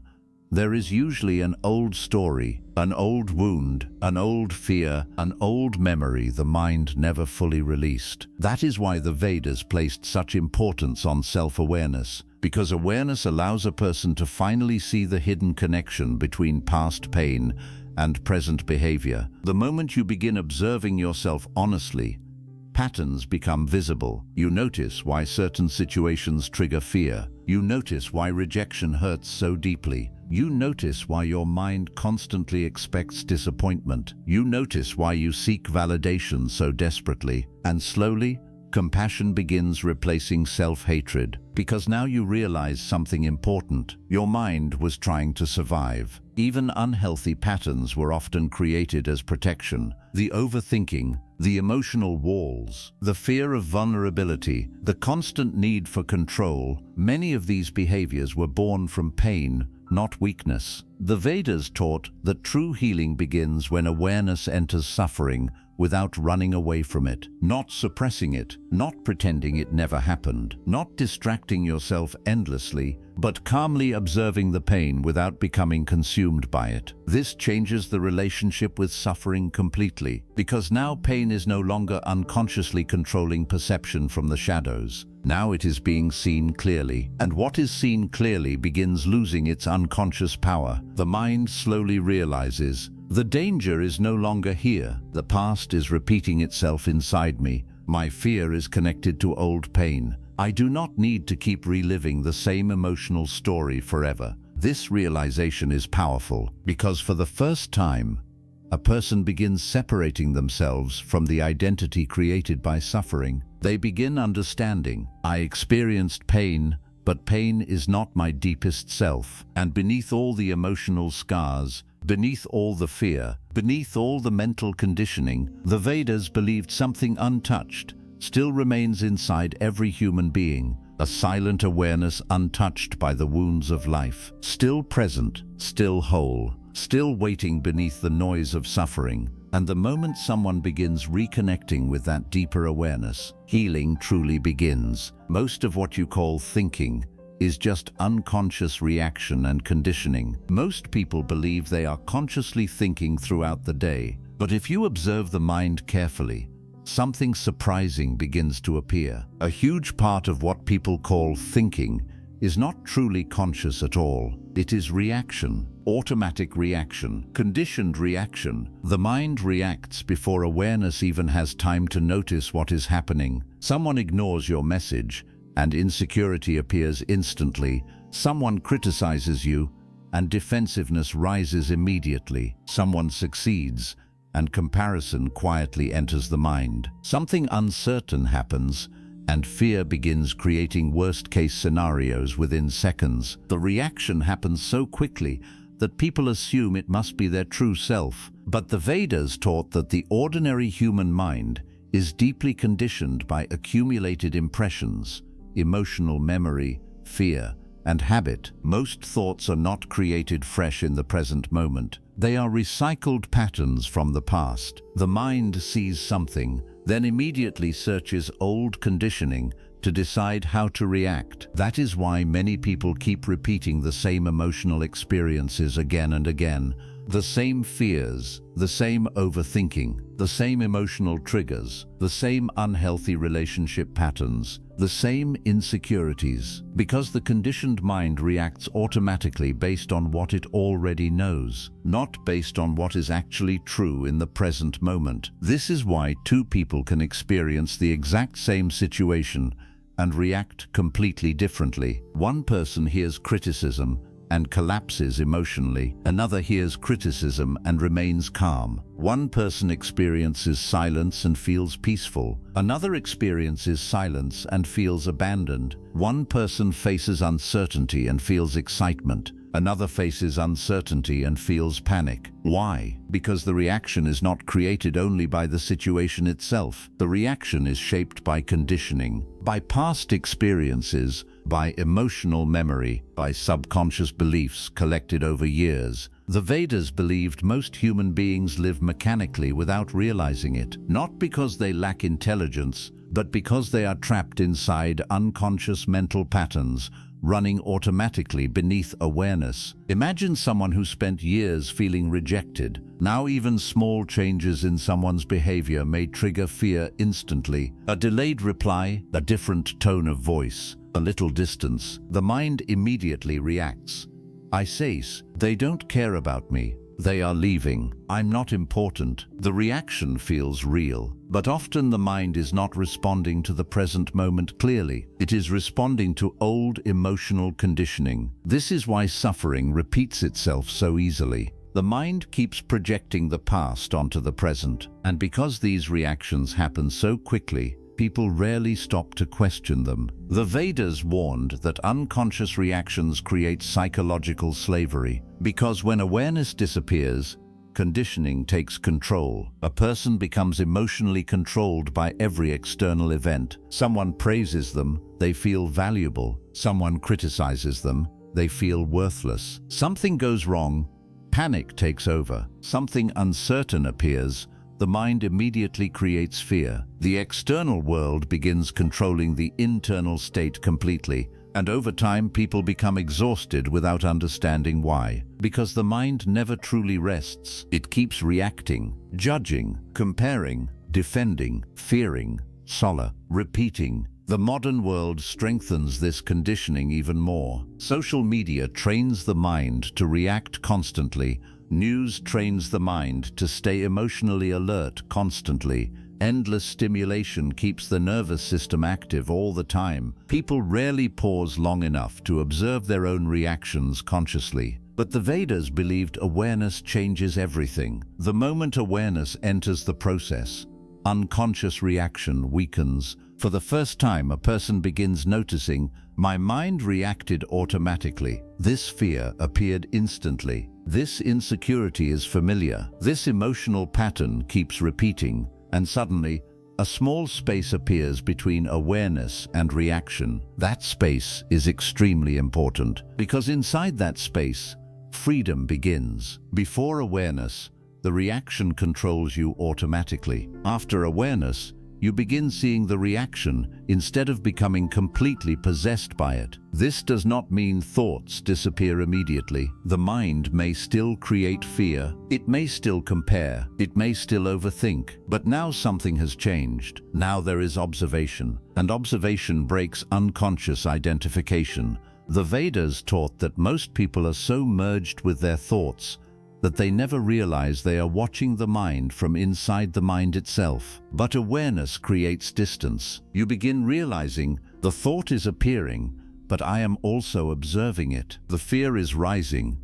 there is usually an old story, an old wound, an old fear, an old memory the mind never fully released. That is why the Vedas placed such importance on self-awareness, because awareness allows a person to finally see the hidden connection between past pain and present behavior. The moment you begin observing yourself honestly, patterns become visible. You notice why certain situations trigger fear. You notice why rejection hurts so deeply. You notice why your mind constantly expects disappointment. You notice why you seek validation so desperately. And slowly, compassion begins replacing self-hatred, because now you realize something important. Your mind was trying to survive. Even unhealthy patterns were often created as protection. The overthinking, the emotional walls, the fear of vulnerability, the constant need for control, many of these behaviors were born from pain, not weakness. The Vedas taught that true healing begins when awareness enters suffering without running away from it, not suppressing it, not pretending it never happened, not distracting yourself endlessly, but calmly observing the pain without becoming consumed by it. This changes the relationship with suffering completely, because now pain is no longer unconsciously controlling perception from the shadows. Now it is being seen clearly, and what is seen clearly begins losing its unconscious power. The mind slowly realizes, the danger is no longer here. The past is repeating itself inside me. My fear is connected to old pain. I do not need to keep reliving the same emotional story forever. This realization is powerful because for the first time, a person begins separating themselves from the identity created by suffering. They begin understanding, I experienced pain, but pain is not my deepest self. And beneath all the emotional scars, beneath all the fear, beneath all the mental conditioning, the Vedas believed something untouched, still remains inside every human being, a silent awareness untouched by the wounds of life, still present, still whole, still waiting beneath the noise of suffering. And the moment someone begins reconnecting with that deeper awareness, healing truly begins. Most of what you call thinking is just unconscious reaction and conditioning. Most people believe they are consciously thinking throughout the day, but if you observe the mind carefully, something surprising begins to appear. A huge part of what people call thinking is not truly conscious at all. It is reaction, automatic reaction, conditioned reaction. The mind reacts before awareness even has time to notice what is happening. Someone ignores your message, and insecurity appears instantly. Someone criticizes you, and defensiveness rises immediately. Someone succeeds, and comparison quietly enters the mind. Something uncertain happens, and fear begins creating worst-case scenarios within seconds. The reaction happens so quickly that people assume it must be their true self. But the Vedas taught that the ordinary human mind is deeply conditioned by accumulated impressions, emotional memory, fear, and habit. Most thoughts are not created fresh in the present moment. They are recycled patterns from the past. The mind sees something, then immediately searches old conditioning to decide how to react. That is why many people keep repeating the same emotional experiences again and again. The same fears, the same overthinking, the same emotional triggers, the same unhealthy relationship patterns, the same insecurities, because the conditioned mind reacts automatically based on what it already knows, not based on what is actually true in the present moment. This is why two people can experience the exact same situation and react completely differently. One person hears criticism and collapses emotionally. Another hears criticism and remains calm. One person experiences silence and feels peaceful. Another experiences silence and feels abandoned. One person faces uncertainty and feels excitement. Another faces uncertainty and feels panic. Why? Because the reaction is not created only by the situation itself. The reaction is shaped by conditioning, by past experiences, by emotional memory, by subconscious beliefs collected over years. The Vedas believed most human beings live mechanically without realizing it, not because they lack intelligence, but because they are trapped inside unconscious mental patterns, running automatically beneath awareness. Imagine someone who spent years feeling rejected. Now even small changes in someone's behavior may trigger fear instantly. A delayed reply, a different tone of voice, a little distance. The mind immediately reacts. I say, they don't care about me. They are leaving. I'm not important. The reaction feels real, but often the mind is not responding to the present moment clearly. It is responding to old emotional conditioning. This is why suffering repeats itself so easily. The mind keeps projecting the past onto the present, and because these reactions happen so quickly, people rarely stop to question them. The Vedas warned that unconscious reactions create psychological slavery, because when awareness disappears, conditioning takes control. A person becomes emotionally controlled by every external event. Someone praises them, they feel valuable. Someone criticizes them, they feel worthless. Something goes wrong, panic takes over. Something uncertain appears, the mind immediately creates fear. The external world begins controlling the internal state completely, and over time people become exhausted without understanding why. Because the mind never truly rests. It keeps reacting, judging, comparing, defending, fearing, repeating. The modern world strengthens this conditioning even more. Social media trains the mind to react constantly. News trains the mind to stay emotionally alert constantly. Endless stimulation keeps the nervous system active all the time. People rarely pause long enough to observe their own reactions consciously. But the Vedas believed awareness changes everything. The moment awareness enters the process, unconscious reaction weakens. For the first time, a person begins noticing, my mind reacted automatically. This fear appeared instantly. This insecurity is familiar. This emotional pattern keeps repeating. And suddenly, a small space appears between awareness and reaction. That space is extremely important because inside that space, freedom begins. Before awareness, the reaction controls you automatically. After awareness, you begin seeing the reaction instead of becoming completely possessed by it. This does not mean thoughts disappear immediately. The mind may still create fear, it may still compare, it may still overthink, but now something has changed. Now there is observation, and observation breaks unconscious identification. The Vedas taught that most people are so merged with their thoughts that they never realize they are watching the mind from inside the mind itself. But awareness creates distance. You begin realizing the thought is appearing, but I am also observing it. The fear is rising,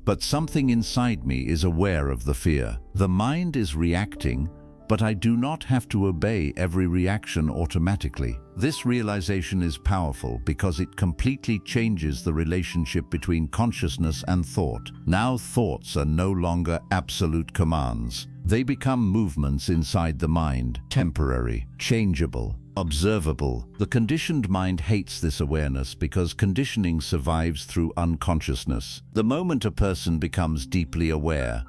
but something inside me is aware of the fear. The mind is reacting, but I do not have to obey every reaction automatically. This realization is powerful because it completely changes the relationship between consciousness and thought. Now thoughts are no longer absolute commands. They become movements inside the mind, temporary, changeable, observable. The conditioned mind hates this awareness because conditioning survives through unconsciousness. The moment a person becomes deeply aware,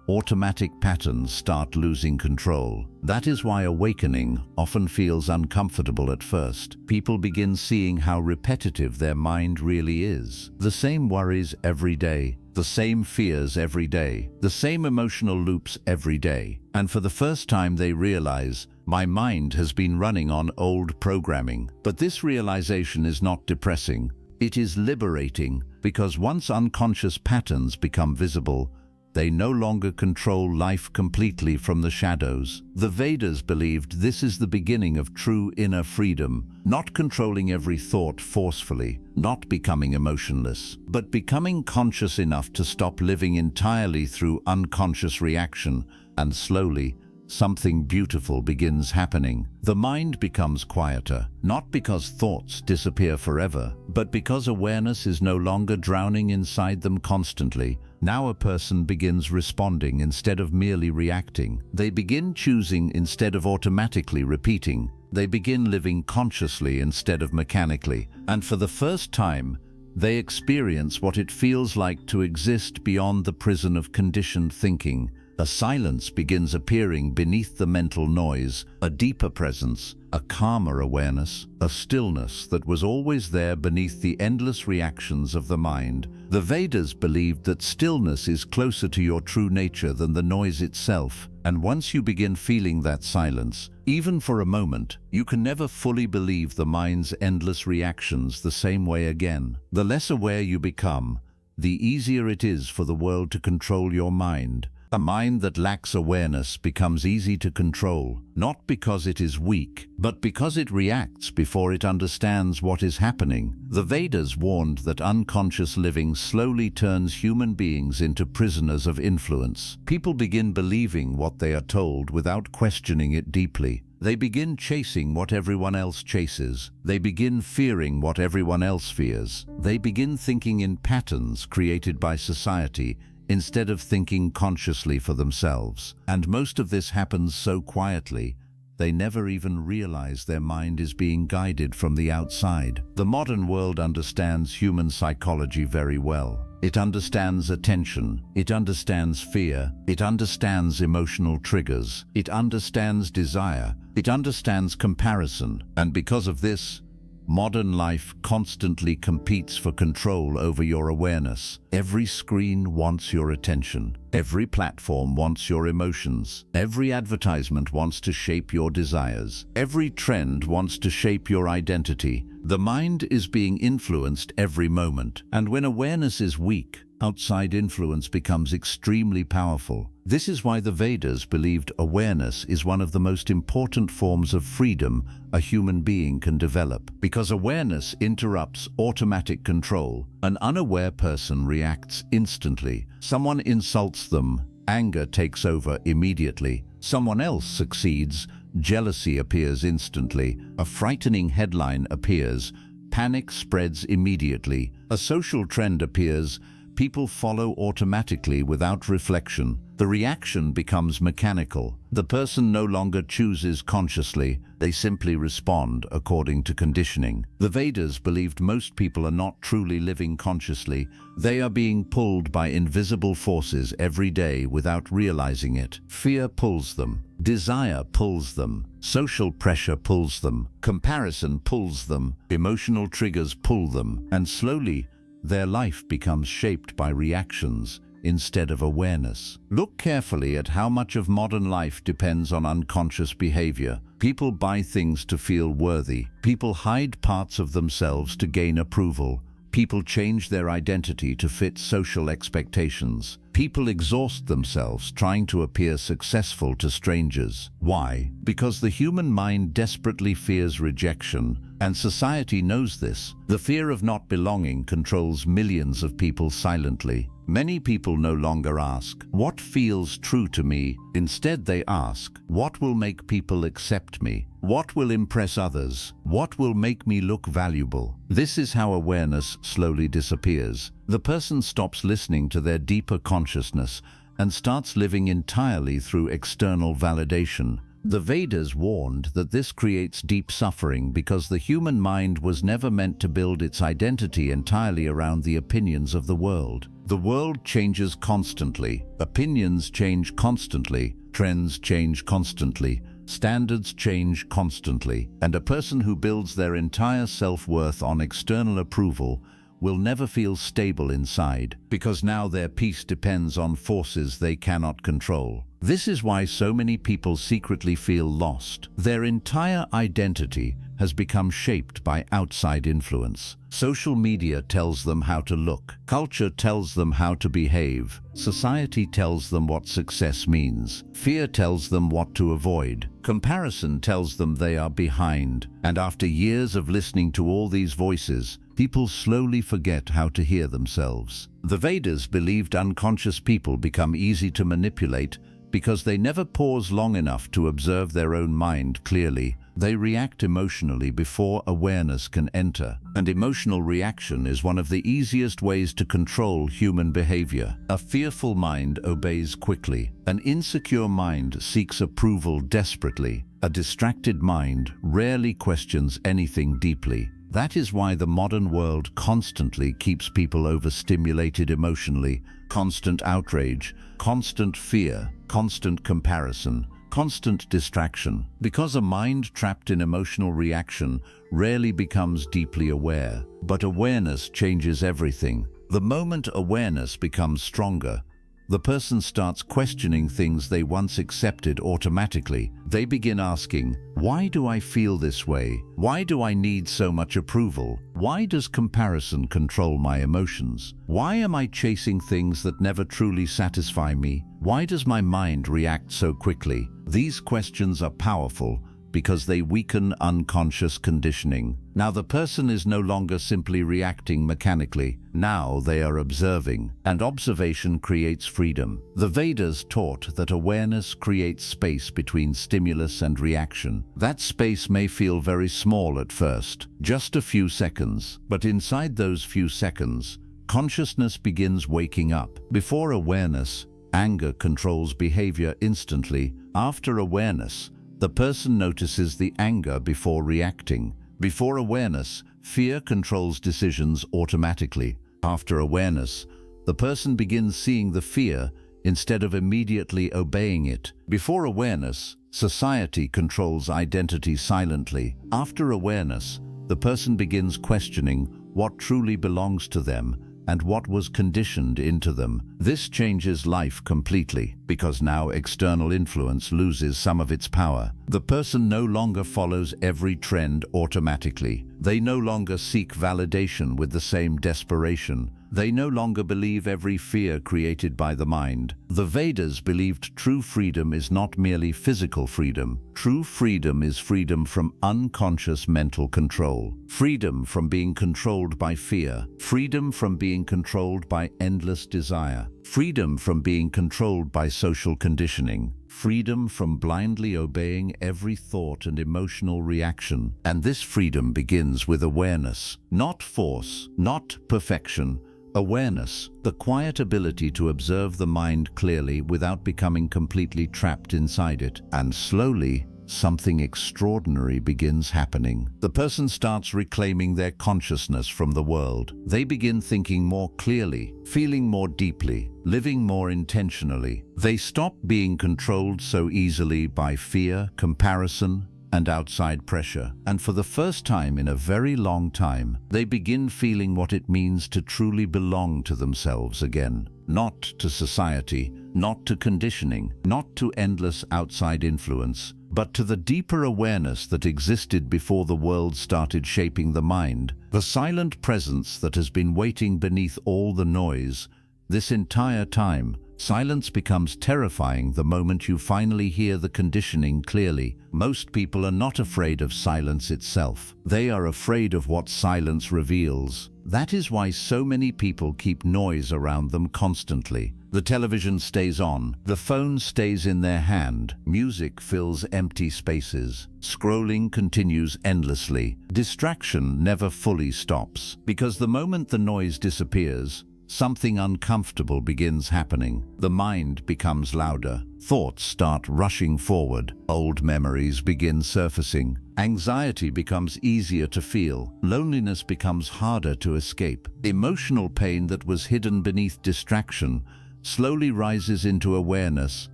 automatic patterns start losing control. That is why awakening often feels uncomfortable at first. People begin seeing how repetitive their mind really is. The same worries every day, the same fears every day, the same emotional loops every day. And for the first time they realize, my mind has been running on old programming. But this realization is not depressing. It is liberating, because once unconscious patterns become visible, they no longer control life completely from the shadows. The Vedas believed this is the beginning of true inner freedom, not controlling every thought forcefully, not becoming emotionless, but becoming conscious enough to stop living entirely through unconscious reaction, and slowly, something beautiful begins happening. The mind becomes quieter, not because thoughts disappear forever, but because awareness is no longer drowning inside them constantly. Now a person begins responding instead of merely reacting. They begin choosing instead of automatically repeating. They begin living consciously instead of mechanically. And for the first time, they experience what it feels like to exist beyond the prison of conditioned thinking. A silence begins appearing beneath the mental noise, a deeper presence, a calmer awareness, a stillness that was always there beneath the endless reactions of the mind. The Vedas believed that stillness is closer to your true nature than the noise itself, and once you begin feeling that silence, even for a moment, you can never fully believe the mind's endless reactions the same way again. The less aware you become, the easier it is for the world to control your mind. A mind that lacks awareness becomes easy to control, not because it is weak, but because it reacts before it understands what is happening. The Vedas warned that unconscious living slowly turns human beings into prisoners of influence. People begin believing what they are told without questioning it deeply. They begin chasing what everyone else chases. They begin fearing what everyone else fears. They begin thinking in patterns created by society, instead of thinking consciously for themselves. And most of this happens so quietly, they never even realize their mind is being guided from the outside. The modern world understands human psychology very well. It understands attention, it understands fear, it understands emotional triggers, it understands desire, it understands comparison. And because of this, modern life constantly competes for control over your awareness. Every screen wants your attention. Every platform wants your emotions. Every advertisement wants to shape your desires. Every trend wants to shape your identity. The mind is being influenced every moment. And when awareness is weak, outside influence becomes extremely powerful. This is why the Vedas believed awareness is one of the most important forms of freedom a human being can develop. Because awareness interrupts automatic control. An unaware person reacts instantly. Someone insults them, anger takes over immediately. Someone else succeeds, jealousy appears instantly. A frightening headline appears, panic spreads immediately. A social trend appears, people follow automatically without reflection. The the reaction becomes mechanical. The person no longer chooses consciously, they simply respond according to conditioning. The Vedas believed most people are not truly living consciously. They are being pulled by invisible forces every day without realizing it. Fear pulls them. Desire pulls them. Social pressure pulls them. Comparison pulls them. Emotional triggers pull them. And slowly, their life becomes shaped by reactions instead of awareness. Look carefully at how much of modern life depends on unconscious behavior. People buy things to feel worthy. People hide parts of themselves to gain approval. People change their identity to fit social expectations. People exhaust themselves trying to appear successful to strangers. Why? Because the human mind desperately fears rejection, and society knows this. The fear of not belonging controls millions of people silently. Many people no longer ask, "What feels true to me?" Instead, they ask, "What will make people accept me? What will impress others? What will make me look valuable?" This is how awareness slowly disappears. The person stops listening to their deeper consciousness and starts living entirely through external validation. The Vedas warned that this creates deep suffering because the human mind was never meant to build its identity entirely around the opinions of the world. The world changes constantly. Opinions change constantly. Trends change constantly. Standards change constantly. And a person who builds their entire self-worth on external approval will never feel stable inside, because now their peace depends on forces they cannot control. This is why so many people secretly feel lost. Their entire identity has become shaped by outside influence. Social media tells them how to look. Culture tells them how to behave. Society tells them what success means. Fear tells them what to avoid. Comparison tells them they are behind. And after years of listening to all these voices, people slowly forget how to hear themselves. The Vedas believed unconscious people become easy to manipulate because they never pause long enough to observe their own mind clearly. They react emotionally before awareness can enter. And emotional reaction is one of the easiest ways to control human behavior. A fearful mind obeys quickly. An insecure mind seeks approval desperately. A distracted mind rarely questions anything deeply. That is why the modern world constantly keeps people overstimulated emotionally. Constant outrage, constant fear, constant comparison, constant distraction. Because a mind trapped in emotional reaction rarely becomes deeply aware. But awareness changes everything. The moment awareness becomes stronger, the person starts questioning things they once accepted automatically. They begin asking, "Why do I feel this way? Why do I need so much approval? Why does comparison control my emotions? Why am I chasing things that never truly satisfy me? Why does my mind react so quickly?" These questions are powerful because they weaken unconscious conditioning. Now the person is no longer simply reacting mechanically. Now they are observing, and observation creates freedom. The Vedas taught that awareness creates space between stimulus and reaction. That space may feel very small at first, just a few seconds, but inside those few seconds, consciousness begins waking up. Before awareness, anger controls behavior instantly. After awareness, the person notices the anger before reacting. Before awareness, fear controls decisions automatically. After awareness, the person begins seeing the fear instead of immediately obeying it. Before awareness, society controls identity silently. After awareness, the person begins questioning what truly belongs to them and what was conditioned into them. This changes life completely, because now external influence loses some of its power. The person no longer follows every trend automatically. They no longer seek validation with the same desperation. They no longer believe every fear created by the mind. The Vedas believed true freedom is not merely physical freedom. True freedom is freedom from unconscious mental control. Freedom from being controlled by fear. Freedom from being controlled by endless desire. Freedom from being controlled by social conditioning. Freedom from blindly obeying every thought and emotional reaction. And this freedom begins with awareness. Not force, not perfection, Awareness, the quiet ability to observe the mind clearly without becoming completely trapped inside it. And slowly, something extraordinary begins happening. The person starts reclaiming their consciousness from the world. They begin thinking more clearly, feeling more deeply, living more intentionally. They stop being controlled so easily by fear, comparison, and outside pressure. And for the first time in a very long time, they begin feeling what it means to truly belong to themselves again. Not to society, not to conditioning, not to endless outside influence, but to the deeper awareness that existed before the world started shaping the mind. The silent presence that has been waiting beneath all the noise. This entire time, silence becomes terrifying the moment you finally hear the conditioning clearly. Most people are not afraid of silence itself. They are afraid of what silence reveals. That is why so many people keep noise around them constantly. The television stays on, the phone stays in their hand, music fills empty spaces, scrolling continues endlessly. Distraction never fully stops, because the moment the noise disappears, something uncomfortable begins happening. The mind becomes louder. Thoughts start rushing forward. Old memories begin surfacing. Anxiety becomes easier to feel. Loneliness becomes harder to escape. Emotional pain that was hidden beneath distraction slowly rises into awareness,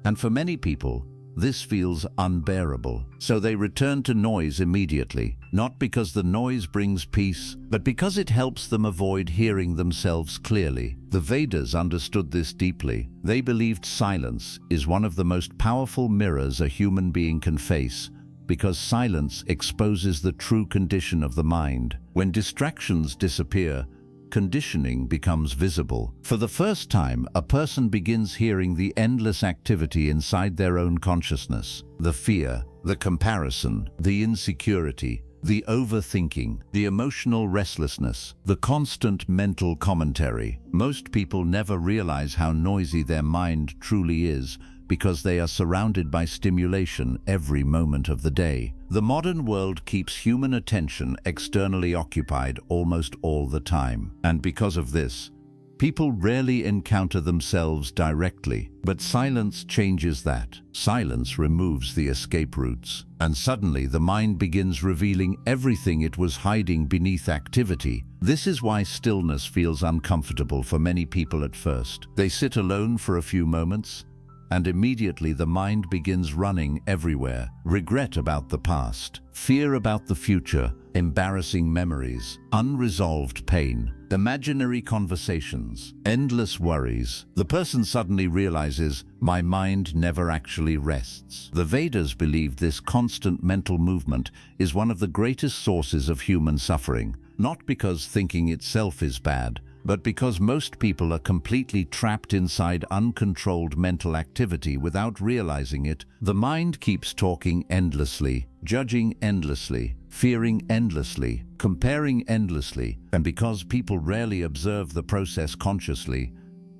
and for many people, this feels unbearable. So they return to noise immediately, not because the noise brings peace, but because it helps them avoid hearing themselves clearly. The Vedas understood this deeply. They believed silence is one of the most powerful mirrors a human being can face, because silence exposes the true condition of the mind. When distractions disappear, conditioning becomes visible. For the first time, a person begins hearing the endless activity inside their own consciousness. The fear, the comparison, the insecurity, the overthinking, the emotional restlessness, the constant mental commentary. Most people never realize how noisy their mind truly is, because they are surrounded by stimulation every moment of the day. The modern world keeps human attention externally occupied almost all the time. And because of this, people rarely encounter themselves directly. But silence changes that. Silence removes the escape routes. And suddenly the mind begins revealing everything it was hiding beneath activity. This is why stillness feels uncomfortable for many people at first. They sit alone for a few moments, and immediately the mind begins running everywhere. Regret about the past, fear about the future, embarrassing memories, unresolved pain, imaginary conversations, endless worries. The person suddenly realizes, my mind never actually rests. The Vedas believed this constant mental movement is one of the greatest sources of human suffering, not because thinking itself is bad, but because most people are completely trapped inside uncontrolled mental activity without realizing it. The mind keeps talking endlessly, judging endlessly, fearing endlessly, comparing endlessly, and because people rarely observe the process consciously,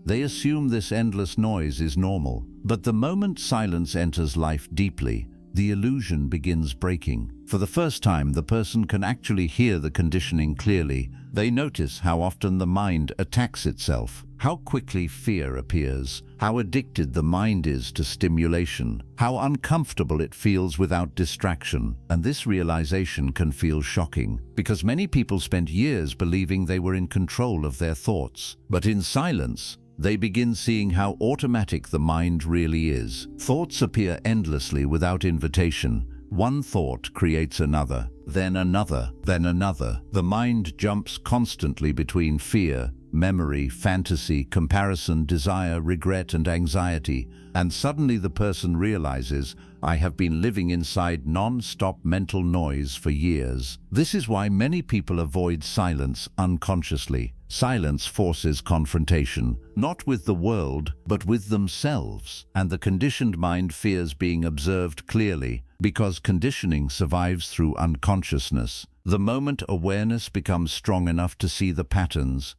they assume this endless noise is normal. But the moment silence enters life deeply, the illusion begins breaking. For the first time, the person can actually hear the conditioning clearly. They notice how often the mind attacks itself, how quickly fear appears, how addicted the mind is to stimulation, how uncomfortable it feels without distraction. And this realization can feel shocking, because many people spent years believing they were in control of their thoughts. But in silence, they begin seeing how automatic the mind really is. Thoughts appear endlessly without invitation. One thought creates another, then another, then another. The mind jumps constantly between fear, memory, fantasy, comparison, desire, regret, and anxiety. And suddenly the person realizes, I have been living inside non-stop mental noise for years. This is why many people avoid silence unconsciously. Silence forces confrontation, not with the world, but with themselves. And the conditioned mind fears being observed clearly, because conditioning survives through unconsciousness. The moment awareness becomes strong enough to see the patterns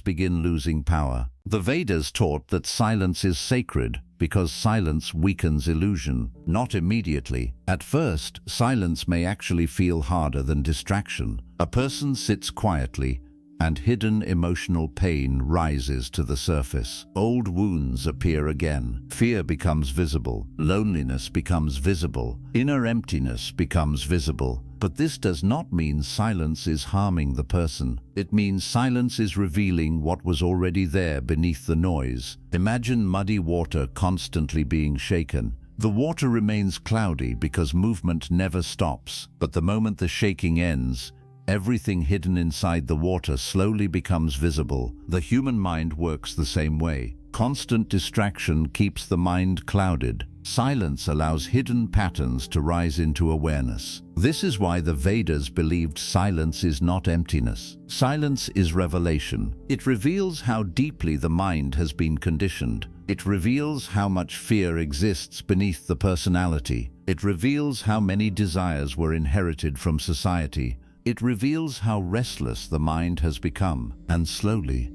begin losing power. The Vedas taught that silence is sacred because silence weakens illusion, not immediately. At first, silence may actually feel harder than distraction. A person sits quietly, and hidden emotional pain rises to the surface. Old wounds appear again. Fear becomes visible. Loneliness becomes visible. Inner emptiness becomes visible. But this does not mean silence is harming the person. It means silence is revealing what was already there beneath the noise. Imagine muddy water constantly being shaken. The water remains cloudy because movement never stops. But the moment the shaking ends, everything hidden inside the water slowly becomes visible. The human mind works the same way. Constant distraction keeps the mind clouded. Silence allows hidden patterns to rise into awareness. This is why the Vedas believed silence is not emptiness. Silence is revelation. It reveals how deeply the mind has been conditioned. It reveals how much fear exists beneath the personality. It reveals how many desires were inherited from society. It reveals how restless the mind has become. And slowly,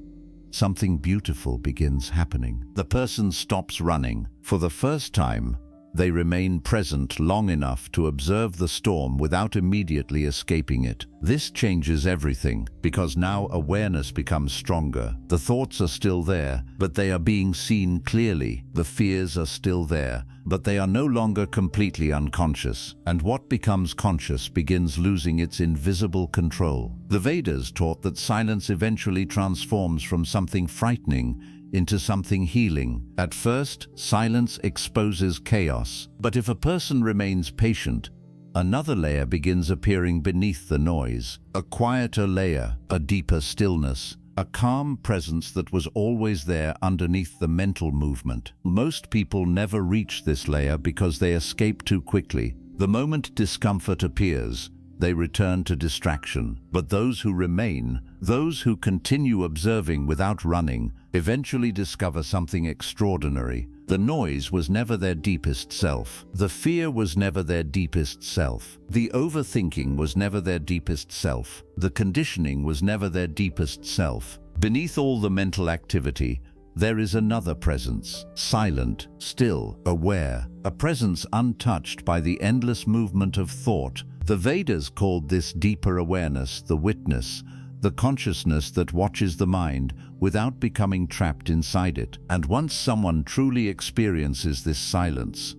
something beautiful begins happening. The person stops running. For the first time, they remain present long enough to observe the storm without immediately escaping it. This changes everything, because now awareness becomes stronger. The thoughts are still there, but they are being seen clearly. The fears are still there, but they are no longer completely unconscious. And what becomes conscious begins losing its invisible control. The Vedas taught that silence eventually transforms from something frightening into something healing. At first, silence exposes chaos. But if a person remains patient, another layer begins appearing beneath the noise. A quieter layer, a deeper stillness, a calm presence that was always there underneath the mental movement. Most people never reach this layer because they escape too quickly. The moment discomfort appears, they return to distraction. But those who remain, those who continue observing without running, eventually discover something extraordinary. The noise was never their deepest self. The fear was never their deepest self. The overthinking was never their deepest self. The conditioning was never their deepest self. Beneath all the mental activity, there is another presence, silent, still, aware, a presence untouched by the endless movement of thought. The Vedas called this deeper awareness the witness, the consciousness that watches the mind without becoming trapped inside it. And once someone truly experiences this silence,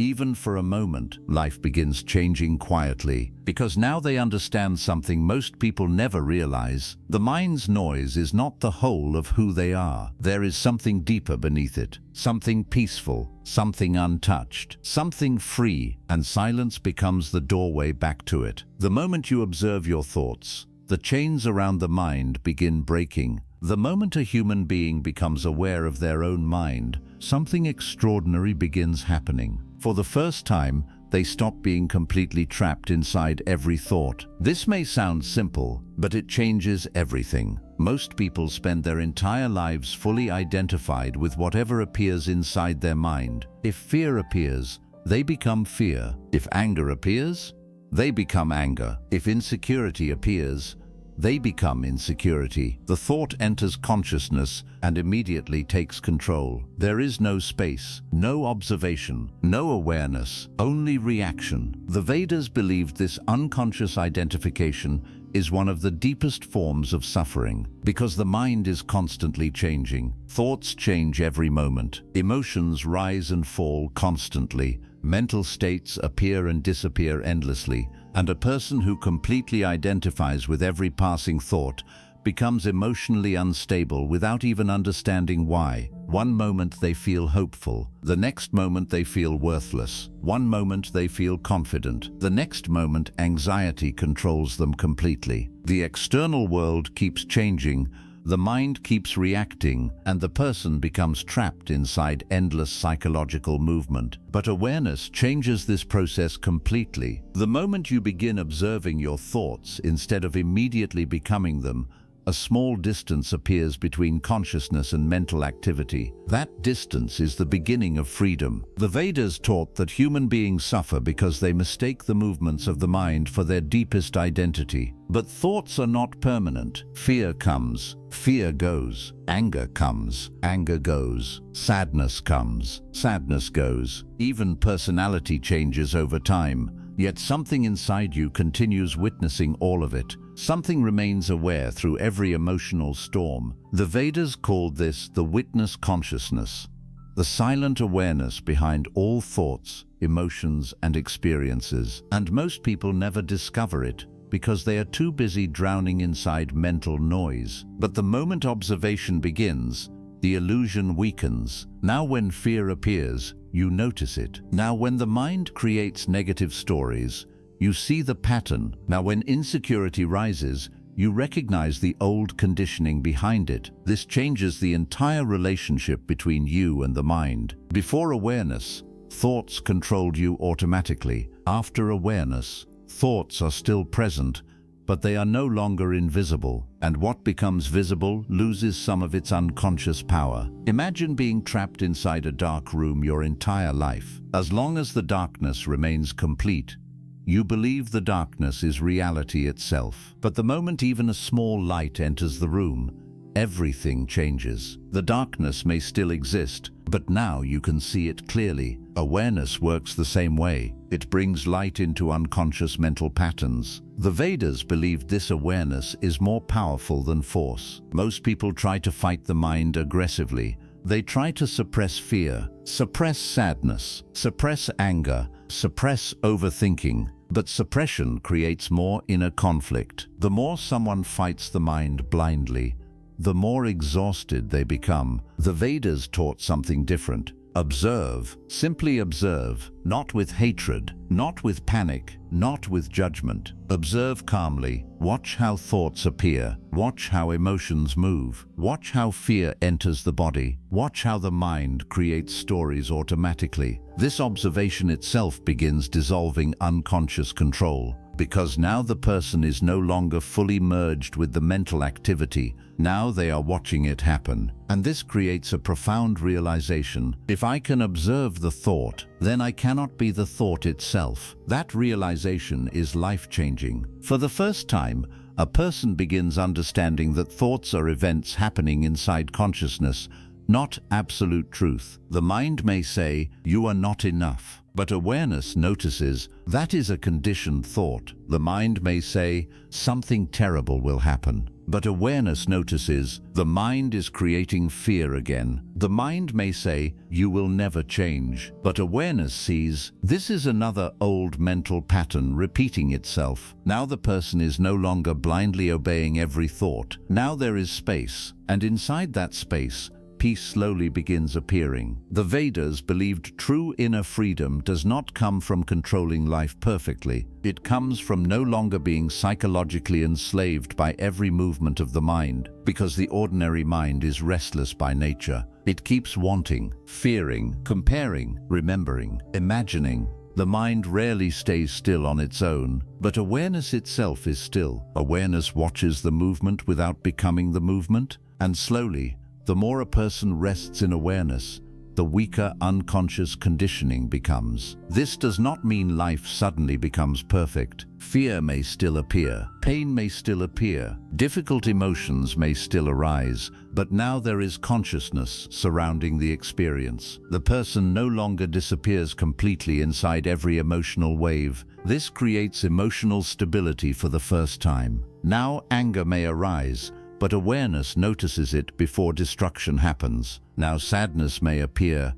even for a moment, life begins changing quietly, because now they understand something most people never realize. The mind's noise is not the whole of who they are. There is something deeper beneath it, something peaceful, something untouched, something free, and silence becomes the doorway back to it. The moment you observe your thoughts, the chains around the mind begin breaking. The moment a human being becomes aware of their own mind, something extraordinary begins happening. For the first time, they stop being completely trapped inside every thought. This may sound simple, but it changes everything. Most people spend their entire lives fully identified with whatever appears inside their mind. If fear appears, they become fear. If anger appears, they become anger. If insecurity appears, they become insecurity. The thought enters consciousness and immediately takes control. There is no space, no observation, no awareness, only reaction. The Vedas believed this unconscious identification is one of the deepest forms of suffering, because the mind is constantly changing. Thoughts change every moment. Emotions rise and fall constantly. Mental states appear and disappear endlessly, and a person who completely identifies with every passing thought becomes emotionally unstable without even understanding why. One moment they feel hopeful, the next moment they feel worthless. One moment they feel confident, the next moment anxiety controls them completely. The external world keeps changing, the mind keeps reacting, and the person becomes trapped inside endless psychological movement. But awareness changes this process completely. The moment you begin observing your thoughts instead of immediately becoming them, a small distance appears between consciousness and mental activity. That distance is the beginning of freedom. The Vedas taught that human beings suffer because they mistake the movements of the mind for their deepest identity. But thoughts are not permanent. Fear comes, fear goes. Anger comes, anger goes. Sadness comes, sadness goes. Even personality changes over time, yet something inside you continues witnessing all of it. Something remains aware through every emotional storm. The Vedas called this the witness consciousness, the silent awareness behind all thoughts, emotions, and experiences. And most people never discover it because they are too busy drowning inside mental noise. But the moment observation begins, the illusion weakens. Now when fear appears, you notice it. Now when the mind creates negative stories, you see the pattern. Now when insecurity rises, you recognize the old conditioning behind it. This changes the entire relationship between you and the mind. Before awareness, thoughts controlled you automatically. After awareness, thoughts are still present, but they are no longer invisible, and what becomes visible loses some of its unconscious power. Imagine being trapped inside a dark room your entire life. As long as the darkness remains complete, you believe the darkness is reality itself. But the moment even a small light enters the room, everything changes. The darkness may still exist, but now you can see it clearly. Awareness works the same way. It brings light into unconscious mental patterns. The Vedas believed this awareness is more powerful than force. Most people try to fight the mind aggressively. They try to suppress fear, suppress sadness, suppress anger, suppress overthinking. But suppression creates more inner conflict. The more someone fights the mind blindly, the more exhausted they become. The Vedas taught something different. Observe, simply observe, not with hatred, not with panic, not with judgment. Observe calmly. Watch how thoughts appear. Watch how emotions move. Watch how fear enters the body. Watch how the mind creates stories automatically. This observation itself begins dissolving unconscious control, because now the person is no longer fully merged with the mental activity. Now they are watching it happen. And this creates a profound realization. If I can observe the thought, then I cannot be the thought itself. That realization is life-changing. For the first time, a person begins understanding that thoughts are events happening inside consciousness, not absolute truth. The mind may say, "You are not enough." But awareness notices that is a conditioned thought. The mind may say, "Something terrible will happen." But awareness notices the mind is creating fear again. The mind may say, "You will never change." But awareness sees this is another old mental pattern repeating itself. Now the person is no longer blindly obeying every thought. Now there is space, and inside that space, peace slowly begins appearing. The Vedas believed true inner freedom does not come from controlling life perfectly. It comes from no longer being psychologically enslaved by every movement of the mind, because the ordinary mind is restless by nature. It keeps wanting, fearing, comparing, remembering, imagining. The mind rarely stays still on its own, but awareness itself is still. Awareness watches the movement without becoming the movement, and slowly, the more a person rests in awareness, the weaker unconscious conditioning becomes. This does not mean life suddenly becomes perfect. Fear may still appear, pain may still appear, difficult emotions may still arise, but now there is consciousness surrounding the experience. The person no longer disappears completely inside every emotional wave. This creates emotional stability for the first time. Now anger may arise, but awareness notices it before destruction happens. Now sadness may appear,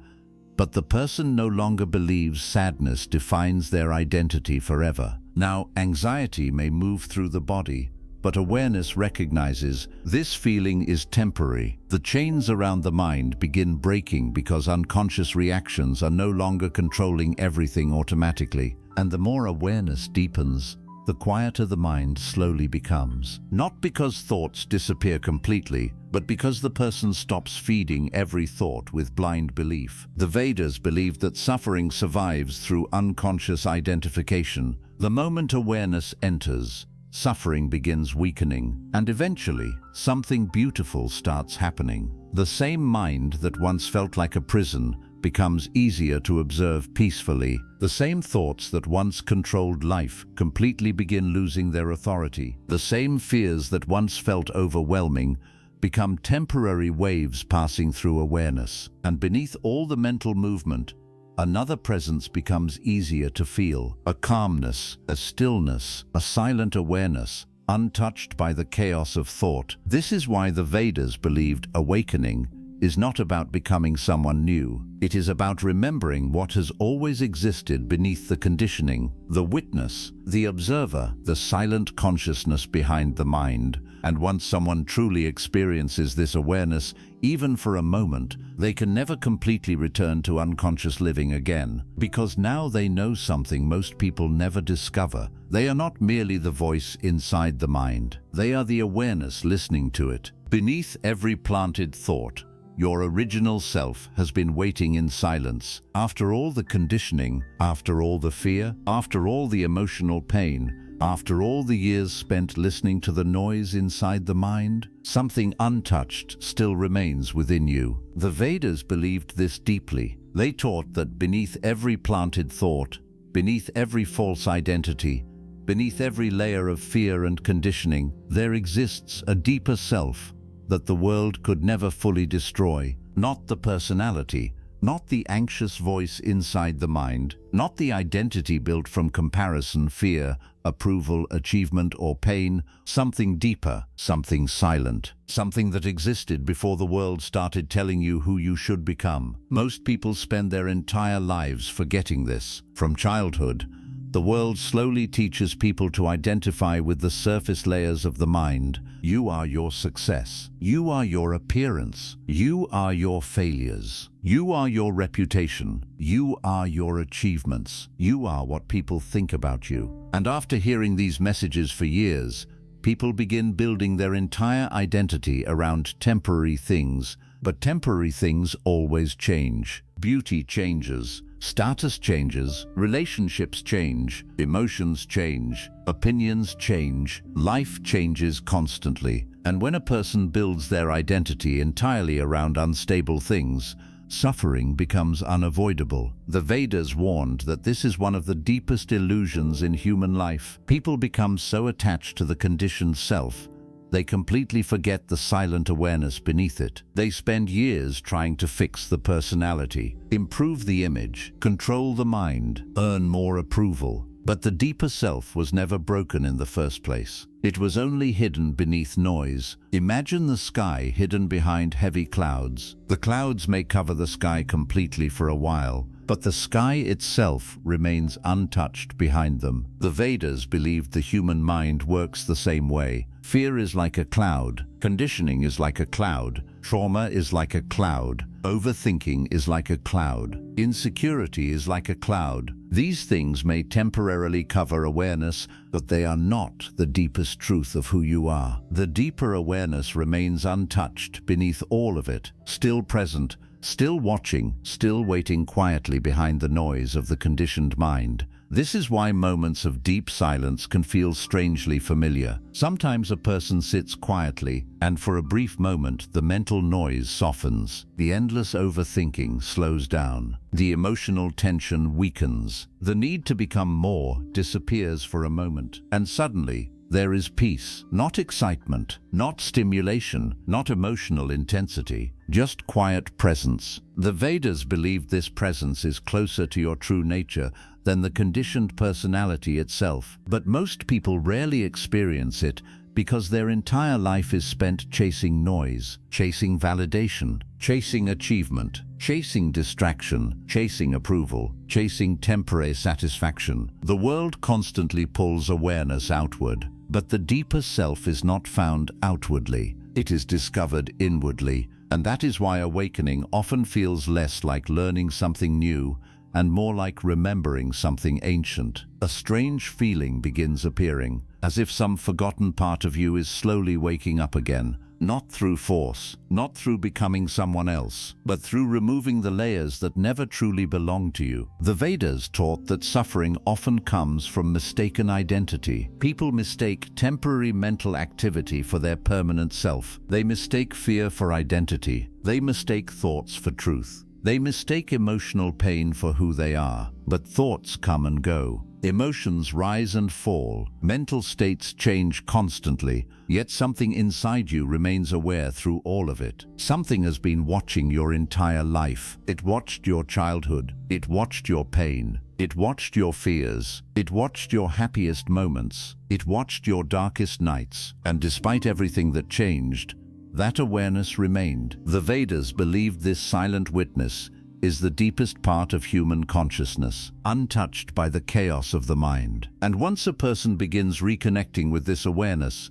but the person no longer believes sadness defines their identity forever. Now anxiety may move through the body, but awareness recognizes this feeling is temporary. The chains around the mind begin breaking because unconscious reactions are no longer controlling everything automatically. And the more awareness deepens, the quieter the mind slowly becomes. Not because thoughts disappear completely, but because the person stops feeding every thought with blind belief. The Vedas believed that suffering survives through unconscious identification. The moment awareness enters, suffering begins weakening, and eventually, something beautiful starts happening. The same mind that once felt like a prison becomes easier to observe peacefully. The same thoughts that once controlled life completely begin losing their authority. The same fears that once felt overwhelming become temporary waves passing through awareness. And beneath all the mental movement, another presence becomes easier to feel. A calmness, a stillness, a silent awareness. untouched by the chaos of thought. This is why the Vedas believed awakening is not about becoming someone new. It is about remembering what has always existed beneath the conditioning, the witness, the observer, the silent consciousness behind the mind. And once someone truly experiences this awareness, even for a moment, they can never completely return to unconscious living again, because now they know something most people never discover. They are not merely the voice inside the mind. They are the awareness listening to it. Beneath every planted thought, your original self has been waiting in silence. After all the conditioning, after all the fear, after all the emotional pain, after all the years spent listening to the noise inside the mind, something untouched still remains within you. The Vedas believed this deeply. They taught that beneath every planted thought, beneath every false identity, beneath every layer of fear and conditioning, there exists a deeper self that the world could never fully destroy. Not the personality, not the anxious voice inside the mind, not the identity built from comparison, fear, approval, achievement, or pain. Something deeper, something silent, something that existed before the world started telling you who you should become. Most people spend their entire lives forgetting this. From childhood, the world slowly teaches people to identify with the surface layers of the mind. You are your success. You are your appearance. You are your failures. You are your reputation. You are your achievements. You are what people think about you. And after hearing these messages for years, people begin building their entire identity around temporary things. But temporary things always change. Beauty changes. Status changes, relationships change, emotions change, opinions change, life changes constantly. And when a person builds their identity entirely around unstable things, suffering becomes unavoidable. The Vedas warned that this is one of the deepest illusions in human life. People become so attached to the conditioned self, they completely forget the silent awareness beneath it. They spend years trying to fix the personality, improve the image, control the mind, earn more approval. But the deeper self was never broken in the first place. It was only hidden beneath noise. Imagine the sky hidden behind heavy clouds. The clouds may cover the sky completely for a while, but the sky itself remains untouched behind them. The Vedas believed the human mind works the same way. Fear is like a cloud. Conditioning is like a cloud. Trauma is like a cloud. Overthinking is like a cloud. Insecurity is like a cloud. These things may temporarily cover awareness, but they are not the deepest truth of who you are. The deeper awareness remains untouched beneath all of it, still present, still watching, still waiting quietly behind the noise of the conditioned mind. This is why moments of deep silence can feel strangely familiar. Sometimes a person sits quietly, and for a brief moment the mental noise softens. The endless overthinking slows down. The emotional tension weakens. The need to become more disappears for a moment. And suddenly, there is peace. Not excitement, not stimulation, not emotional intensity, just quiet presence. The Vedas believed this presence is closer to your true nature than the conditioned personality itself. But most people rarely experience it because their entire life is spent chasing noise, chasing validation, chasing achievement, chasing distraction, chasing approval, chasing temporary satisfaction. The world constantly pulls awareness outward, but the deeper self is not found outwardly. It is discovered inwardly, and that is why awakening often feels less like learning something new and more like remembering something ancient. A strange feeling begins appearing, as if some forgotten part of you is slowly waking up again, not through force, not through becoming someone else, but through removing the layers that never truly belonged to you. The Vedas taught that suffering often comes from mistaken identity. People mistake temporary mental activity for their permanent self. They mistake fear for identity. They mistake thoughts for truth. They mistake emotional pain for who they are. But thoughts come and go. Emotions rise and fall. Mental states change constantly, yet something inside you remains aware through all of it. Something has been watching your entire life. It watched your childhood. It watched your pain. It watched your fears. It watched your happiest moments. It watched your darkest nights. And despite everything that changed, that awareness remained. The Vedas believed this silent witness is the deepest part of human consciousness, untouched by the chaos of the mind. And once a person begins reconnecting with this awareness,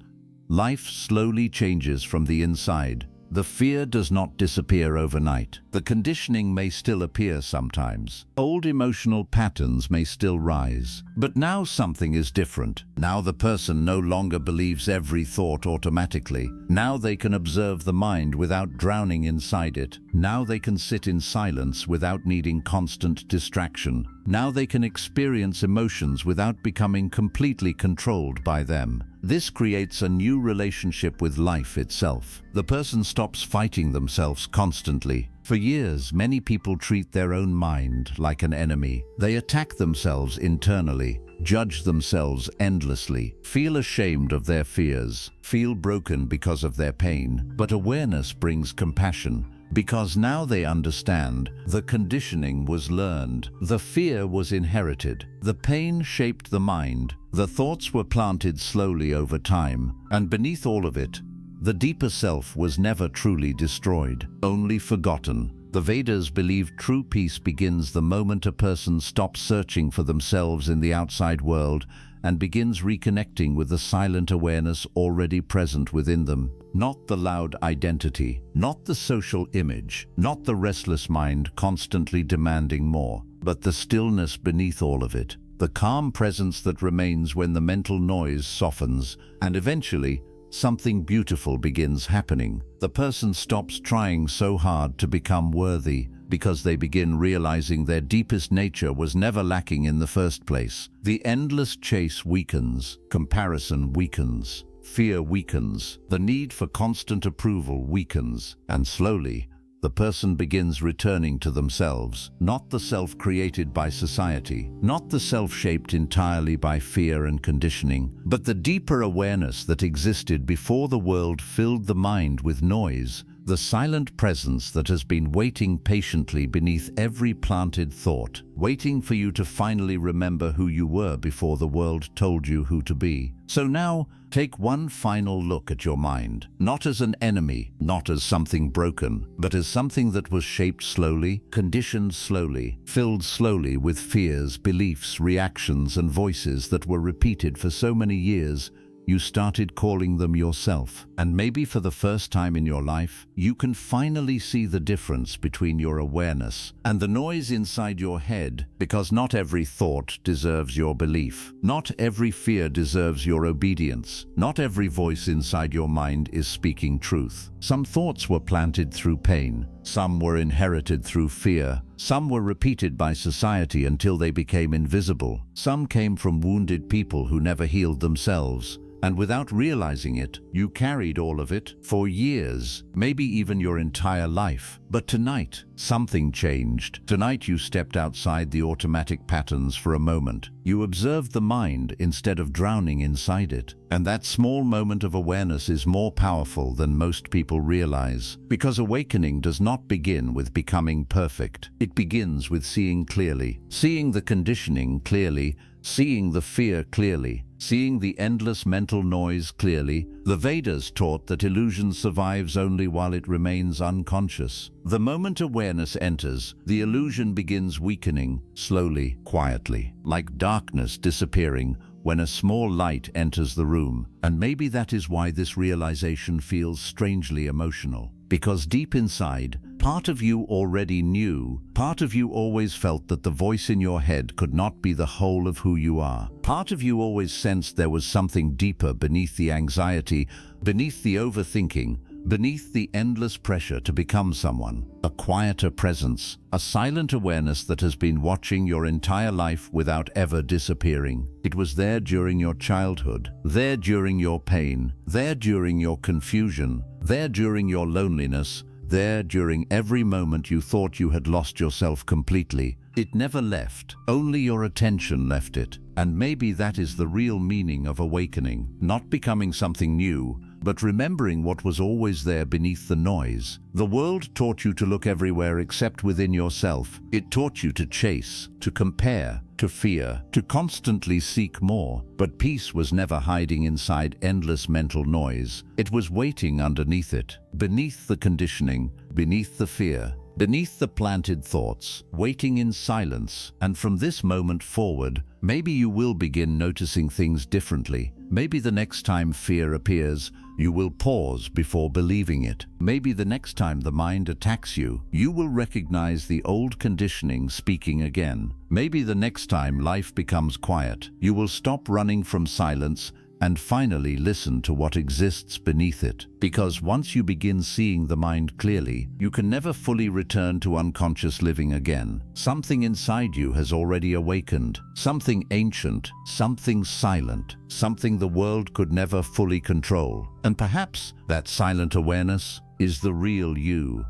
life slowly changes from the inside. The fear does not disappear overnight. The conditioning may still appear sometimes. Old emotional patterns may still rise. But now something is different. Now the person no longer believes every thought automatically. Now they can observe the mind without drowning inside it. Now they can sit in silence without needing constant distraction. Now they can experience emotions without becoming completely controlled by them. This creates a new relationship with life itself. The person stops fighting themselves constantly. For years, many people treat their own mind like an enemy. They attack themselves internally, judge themselves endlessly, feel ashamed of their fears, feel broken because of their pain. But awareness brings compassion, because now they understand the conditioning was learned, the fear was inherited, the pain shaped the mind, the thoughts were planted slowly over time, and beneath all of it, the deeper self was never truly destroyed, only forgotten. The Vedas believe true peace begins the moment a person stops searching for themselves in the outside world and begins reconnecting with the silent awareness already present within them. Not the loud identity, not the social image, not the restless mind constantly demanding more, but the stillness beneath all of it, the calm presence that remains when the mental noise softens, and eventually, something beautiful begins happening. The person stops trying so hard to become worthy because they begin realizing their deepest nature was never lacking in the first place. The endless chase weakens, comparison weakens, fear weakens, the need for constant approval weakens, and slowly, the person begins returning to themselves, not the self created by society, not the self shaped entirely by fear and conditioning, but the deeper awareness that existed before the world filled the mind with noise, the silent presence that has been waiting patiently beneath every planted thought, waiting for you to finally remember who you were before the world told you who to be. So now, take one final look at your mind, not as an enemy, not as something broken, but as something that was shaped slowly, conditioned slowly, filled slowly with fears, beliefs, reactions, and voices that were repeated for so many years, you started calling them yourself. And maybe for the first time in your life, you can finally see the difference between your awareness and the noise inside your head, because not every thought deserves your belief. Not every fear deserves your obedience. Not every voice inside your mind is speaking truth. Some thoughts were planted through pain. Some were inherited through fear. Some were repeated by society until they became invisible. Some came from wounded people who never healed themselves. And without realizing it, you carried all of it for years, maybe even your entire life. But tonight, something changed. Tonight you stepped outside the automatic patterns for a moment. You observed the mind instead of drowning inside it. And that small moment of awareness is more powerful than most people realize. Because awakening does not begin with becoming perfect. It begins with seeing clearly, seeing the conditioning clearly, seeing the fear clearly, seeing the endless mental noise clearly. The Vedas taught that illusion survives only while it remains unconscious. The moment awareness enters, the illusion begins weakening, slowly, quietly, like darkness disappearing when a small light enters the room. And maybe that is why this realization feels strangely emotional. Because deep inside, part of you already knew, part of you always felt that the voice in your head could not be the whole of who you are. Part of you always sensed there was something deeper beneath the anxiety, beneath the overthinking, beneath the endless pressure to become someone. A quieter presence, a silent awareness that has been watching your entire life without ever disappearing. It was there during your childhood, there during your pain, there during your confusion, there during your loneliness, there during every moment you thought you had lost yourself completely. It never left, only your attention left it. And maybe that is the real meaning of awakening, not becoming something new, but remembering what was always there beneath the noise. The world taught you to look everywhere except within yourself. It taught you to chase, to compare, to fear, to constantly seek more. But peace was never hiding inside endless mental noise. It was waiting underneath it, beneath the conditioning, beneath the fear, beneath the planted thoughts, waiting in silence. And from this moment forward, maybe you will begin noticing things differently. Maybe the next time fear appears, you will pause before believing it. Maybe the next time the mind attacks you, you will recognize the old conditioning speaking again. Maybe the next time life becomes quiet, you will stop running from silence and finally listen to what exists beneath it. Because once you begin seeing the mind clearly, you can never fully return to unconscious living again. Something inside you has already awakened, something ancient, something silent, something the world could never fully control. And perhaps that silent awareness is the real you.